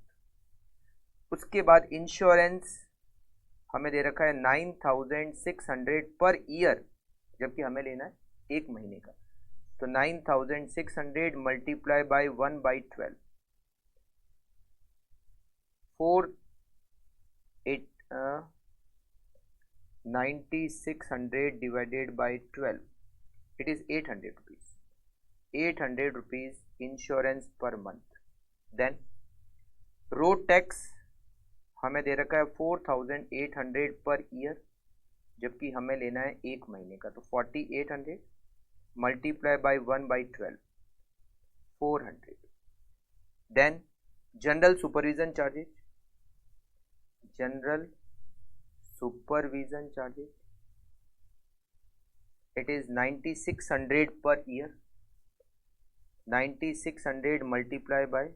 उसके बाद इंश्योरेंस हमें दे रखा है 9600 पर ईयर, जबकि हमें लेना है एक महीने का। तो 9600 multiply by 1/12, 9600 divided by 12, it is 800 rupees, 800 rupees insurance per month. Then road tax हमें दे रखा है 4800 पर ईयर, जबकि हमें लेना है एक महीने का। तो 4800 multiply by 1/12, 400। Then general supervision charges, general supervision charges it is 9600 per year, 9600 multiply by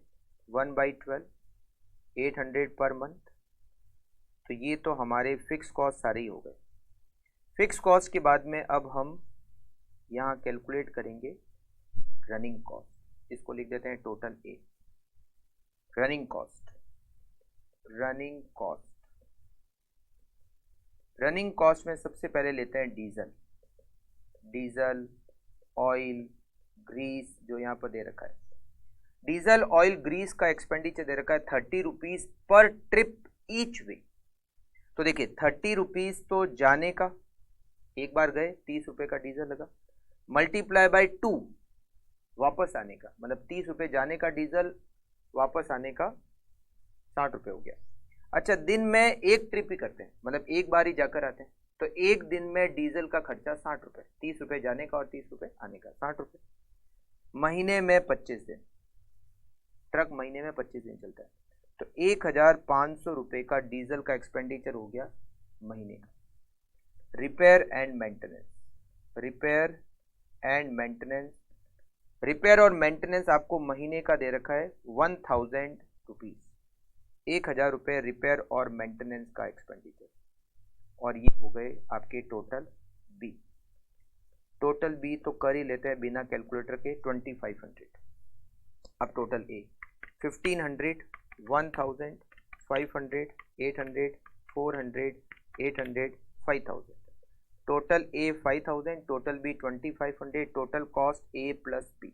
1/12, 800 per month. तो ये तो हमारे फिक्स कॉस्ट सारे ही हो गए। फिक्स कॉस्ट के बाद में अब हम यहाँ कैलकुलेट करेंगे रनिंग कॉस्ट। इसको लिख देते हैं total a, running cost, running cost. Running cost में सबसे पहले लेते हैं डीजल, डीजल, ऑयल, ग्रीस, जो यहाँ पर दे रखा है। डीजल, ऑयल, ग्रीस का एक्सपेंडिचर दे रखा है 30 रुपीज पर ट्रिप ईच वे। तो देखिए 30 रुपीज तो जाने का, एक बार गए 30 रुपए का डीजल लगा, मल्टीप्लाई बाय 2 वापस आने का, मतलब 30 रुपए जाने का डीजल, वापस आने का 60 रुपए हो गया। अच्छा, दिन में एक ट्रिप ही करते हैं, मतलब एक बार ही जाकर आते हैं, तो एक दिन में डीजल का खर्चा 60 रुपए, 30 रुपए जाने का और 30 रुपए आने का, 60 रुपए। महीने में 25 दिन, ट्रक महीने में 25 दिन चलता है, तो 1500 रुपए का डीजल का एक्सपेंडिचर हो गया महीने का। Repair and maintenance, repair and maintenance, repair और मेंटेनेंस आपको महीने का दे रखा है 1000 रुपीज, 1000 रुपये रिपेयर और मेंटेनेंस का एक्सपेंडिचर। और ये हो गए आपके टोटल बी। टोटल बी तो कर ही लेते हैं बिना कैलकुलेटर के, 2500। अब total A 1500, 1000, 500, 800, 400, 800, 5000। Total A 5000, total B 2500, total cost A plus B,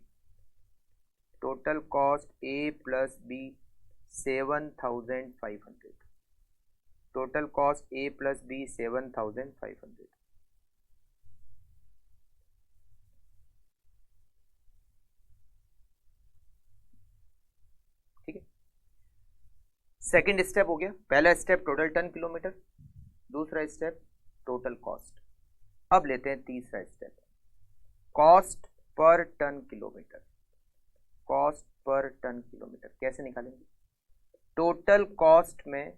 total cost A plus B 7500, total cost A plus B 7500। ठीक है, सेकंड स्टेप हो गया। पहला स्टेप टोटल टन किलोमीटर, दूसरा स्टेप टोटल कॉस्ट। अब लेते हैं तीसरा step, cost per ton kilometre. Cost per ton kilometre कैसे निकालेंगे? टोटल कॉस्ट में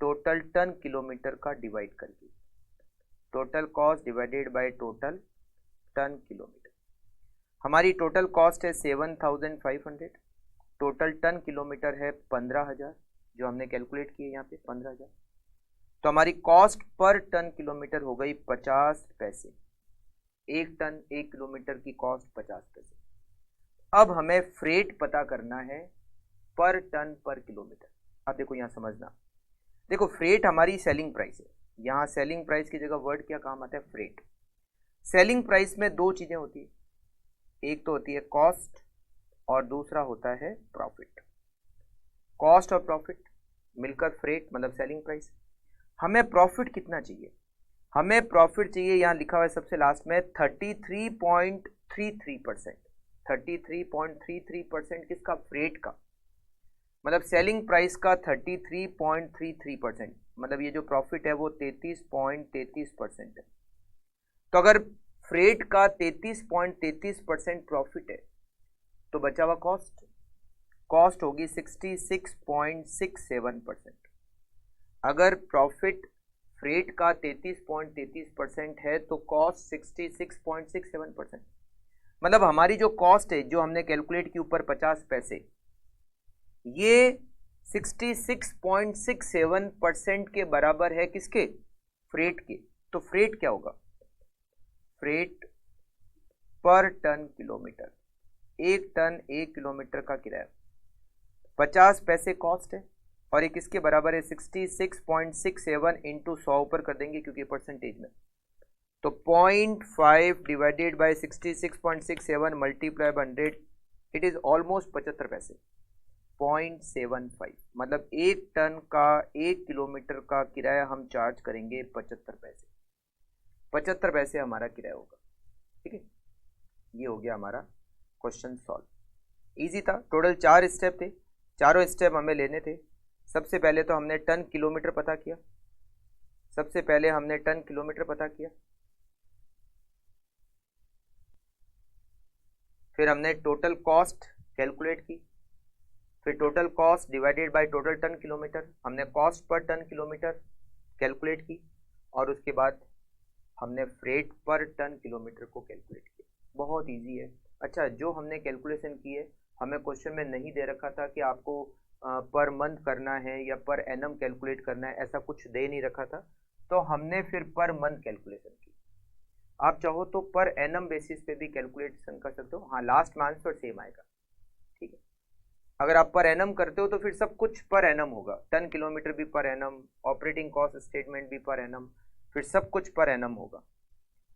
टोटल टन किलोमीटर का डिवाइड करके, total cost divided by total ton kilometre. हमारी टोटल कॉस्ट है 7500, टोटल टन किलोमीटर है 15000, जो हमने कैलकुलेट किए यहाँ पे 15000। तो हमारी कॉस्ट पर टन किलोमीटर हो गई 50 पैसे। एक टन, एक किलोमीटर की कॉस्ट 50 पैसे। अब हमें फ्रेट पता करना है पर टन पर किलोमीटर। अब देखो यहाँ समझना, देखो फ्रेट हमारी सेलिंग प्राइस है, यहाँ सेलिंग प्राइस की जगह वर्ड क्या काम आता है? फ्रेट। सेलिंग प्राइस में दो चीजें होती है, एक तो होती है कॉस्ट और दूसरा होता है प्रॉफिट। कॉस्ट और प्रॉफिट मिलकर फ्रेट मतलब सेलिंग प्राइस। हमें प्रॉफिट कितना चाहिए? हमें प्रॉफिट चाहिए, यहाँ लिखा हुआ है सबसे लास्ट में 33.33%। 33.33% किसका? फ्रेट का, मतलब सेलिंग प्राइस का 33.33%, मतलब ये जो प्रॉफिट है वो 33.33% है। तो अगर फ्रेट का 33.33% प्रॉफिट है, तो बचा हुआ कॉस्ट होगी 66.67%। अगर प्रॉफिट फ्रेट का 33.33% है तो कॉस्ट 66.67%। मतलब हमारी जो कॉस्ट है जो हमने कैलकुलेट की ऊपर 50 पैसे, ये 66.67% के बराबर है किसके? फ्रेट के। तो फ्रेट क्या होगा? Freight per ton kilometre, 1 ton 1 kilometre का किराया, 50 पैसे कॉस्ट है और ये किसके बराबर है? 66.67 इंटू 100 ऊपर कर देंगे क्योंकि परसेंटेज में, तो 0.5 divided by 66.67 multiply by 100, it is almost 75 पैसे, 0.75। मतलब 1 टन का 1 किलोमीटर का किराया हम चार्ज करेंगे 75 पैसे। 75 पैसे हमारा किराया होगा। ठीक है, ये हो गया हमारा क्वेश्चन सॉल्व। इजी था। टोटल 4 स्टेप थे, चारों स्टेप हमें लेने थे। सबसे पहले तो हमने टन किलोमीटर पता किया, फिर हमने टोटल कॉस्ट कैलकुलेट की, फिर total cost divided by total ton kilometre, हमने cost per ton kilometre calculate की, और उसके बाद हमने फ्रेट पर टन किलोमीटर को कैलकुलेट किया। बहुत इजी है। अच्छा, जो हमने कैलकुलेशन की है, हमें क्वेश्चन में नहीं दे रखा था कि आपको पर मंथ करना है या पर एनम कैलकुलेट करना है, ऐसा कुछ दे नहीं रखा था, तो हमने फिर पर मंथ कैलकुलेशन की। आप चाहो तो पर एनम बेसिस पे भी कैलकुलेशन कर सकते हो। हाँ, लास्ट में आंसर सेम आएगा। ठीक है, अगर आप पर एनम करते हो तो फिर सब कुछ पर एनम होगा, टन किलोमीटर भी per annum, operating cost statement भी पर एनम, फिर सब कुछ पर एनम होगा।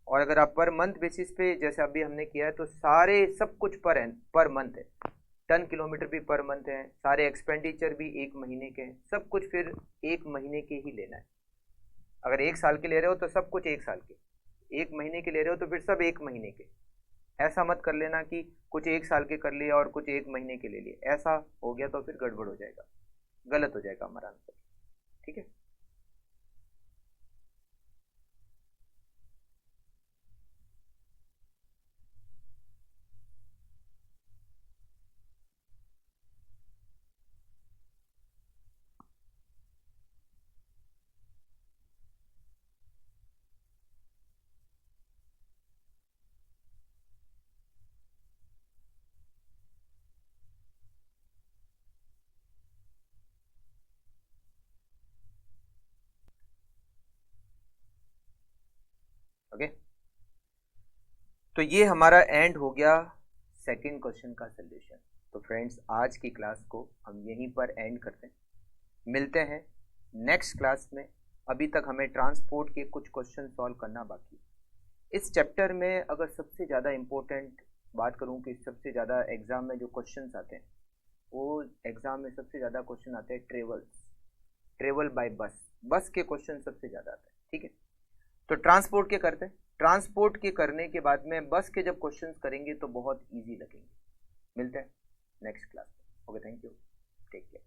और अगर आप पर मंथ बेसिस पे जैसे अभी हमने किया है तो सारे सब कुछ पर मंथ है, टन किलोमीटर भी पर मंथ है, सारे एक्सपेंडिचर भी 1 महीने के हैं, सब कुछ फिर 1 महीने के ही लेना है। अगर 1 साल के ले रहे हो तो सब कुछ 1 साल के, 1 महीने के ले रहे हो तो फिर सब 1 महीने के। ऐसा मत कर लेना कि कुछ 1 साल के कर लिए और कुछ 1 महीने के ले लिए, ऐसा हो गया तो फिर गड़बड़ हो जाएगा, गलत हो जाएगा हमारा आंसर। ठीक है, ओके। तो ये हमारा एंड हो गया सेकंड क्वेश्चन का सलूशन। तो फ्रेंड्स, आज की क्लास को हम यहीं पर एंड करते हैं, मिलते हैं नेक्स्ट क्लास में। अभी तक हमें ट्रांसपोर्ट के कुछ क्वेश्चन सॉल्व करना बाकी। इस चैप्टर में अगर सबसे ज़्यादा इम्पोर्टेंट बात करूं कि सबसे ज़्यादा एग्ज़ाम में जो क्वेश्चंस आते हैं, वो एग्ज़ाम में सबसे ज़्यादा क्वेश्चन आते हैं ट्रेवल बाय बस के क्वेश्चन सबसे ज़्यादा आते हैं। ठीक है, तो ट्रांसपोर्ट के करते हैं। ट्रांसपोर्ट के करने के बाद में बस के जब क्वेश्चंस करेंगे तो बहुत इजी लगेंगे। मिलते हैं नेक्स्ट क्लास में। Okay, thank you, take care.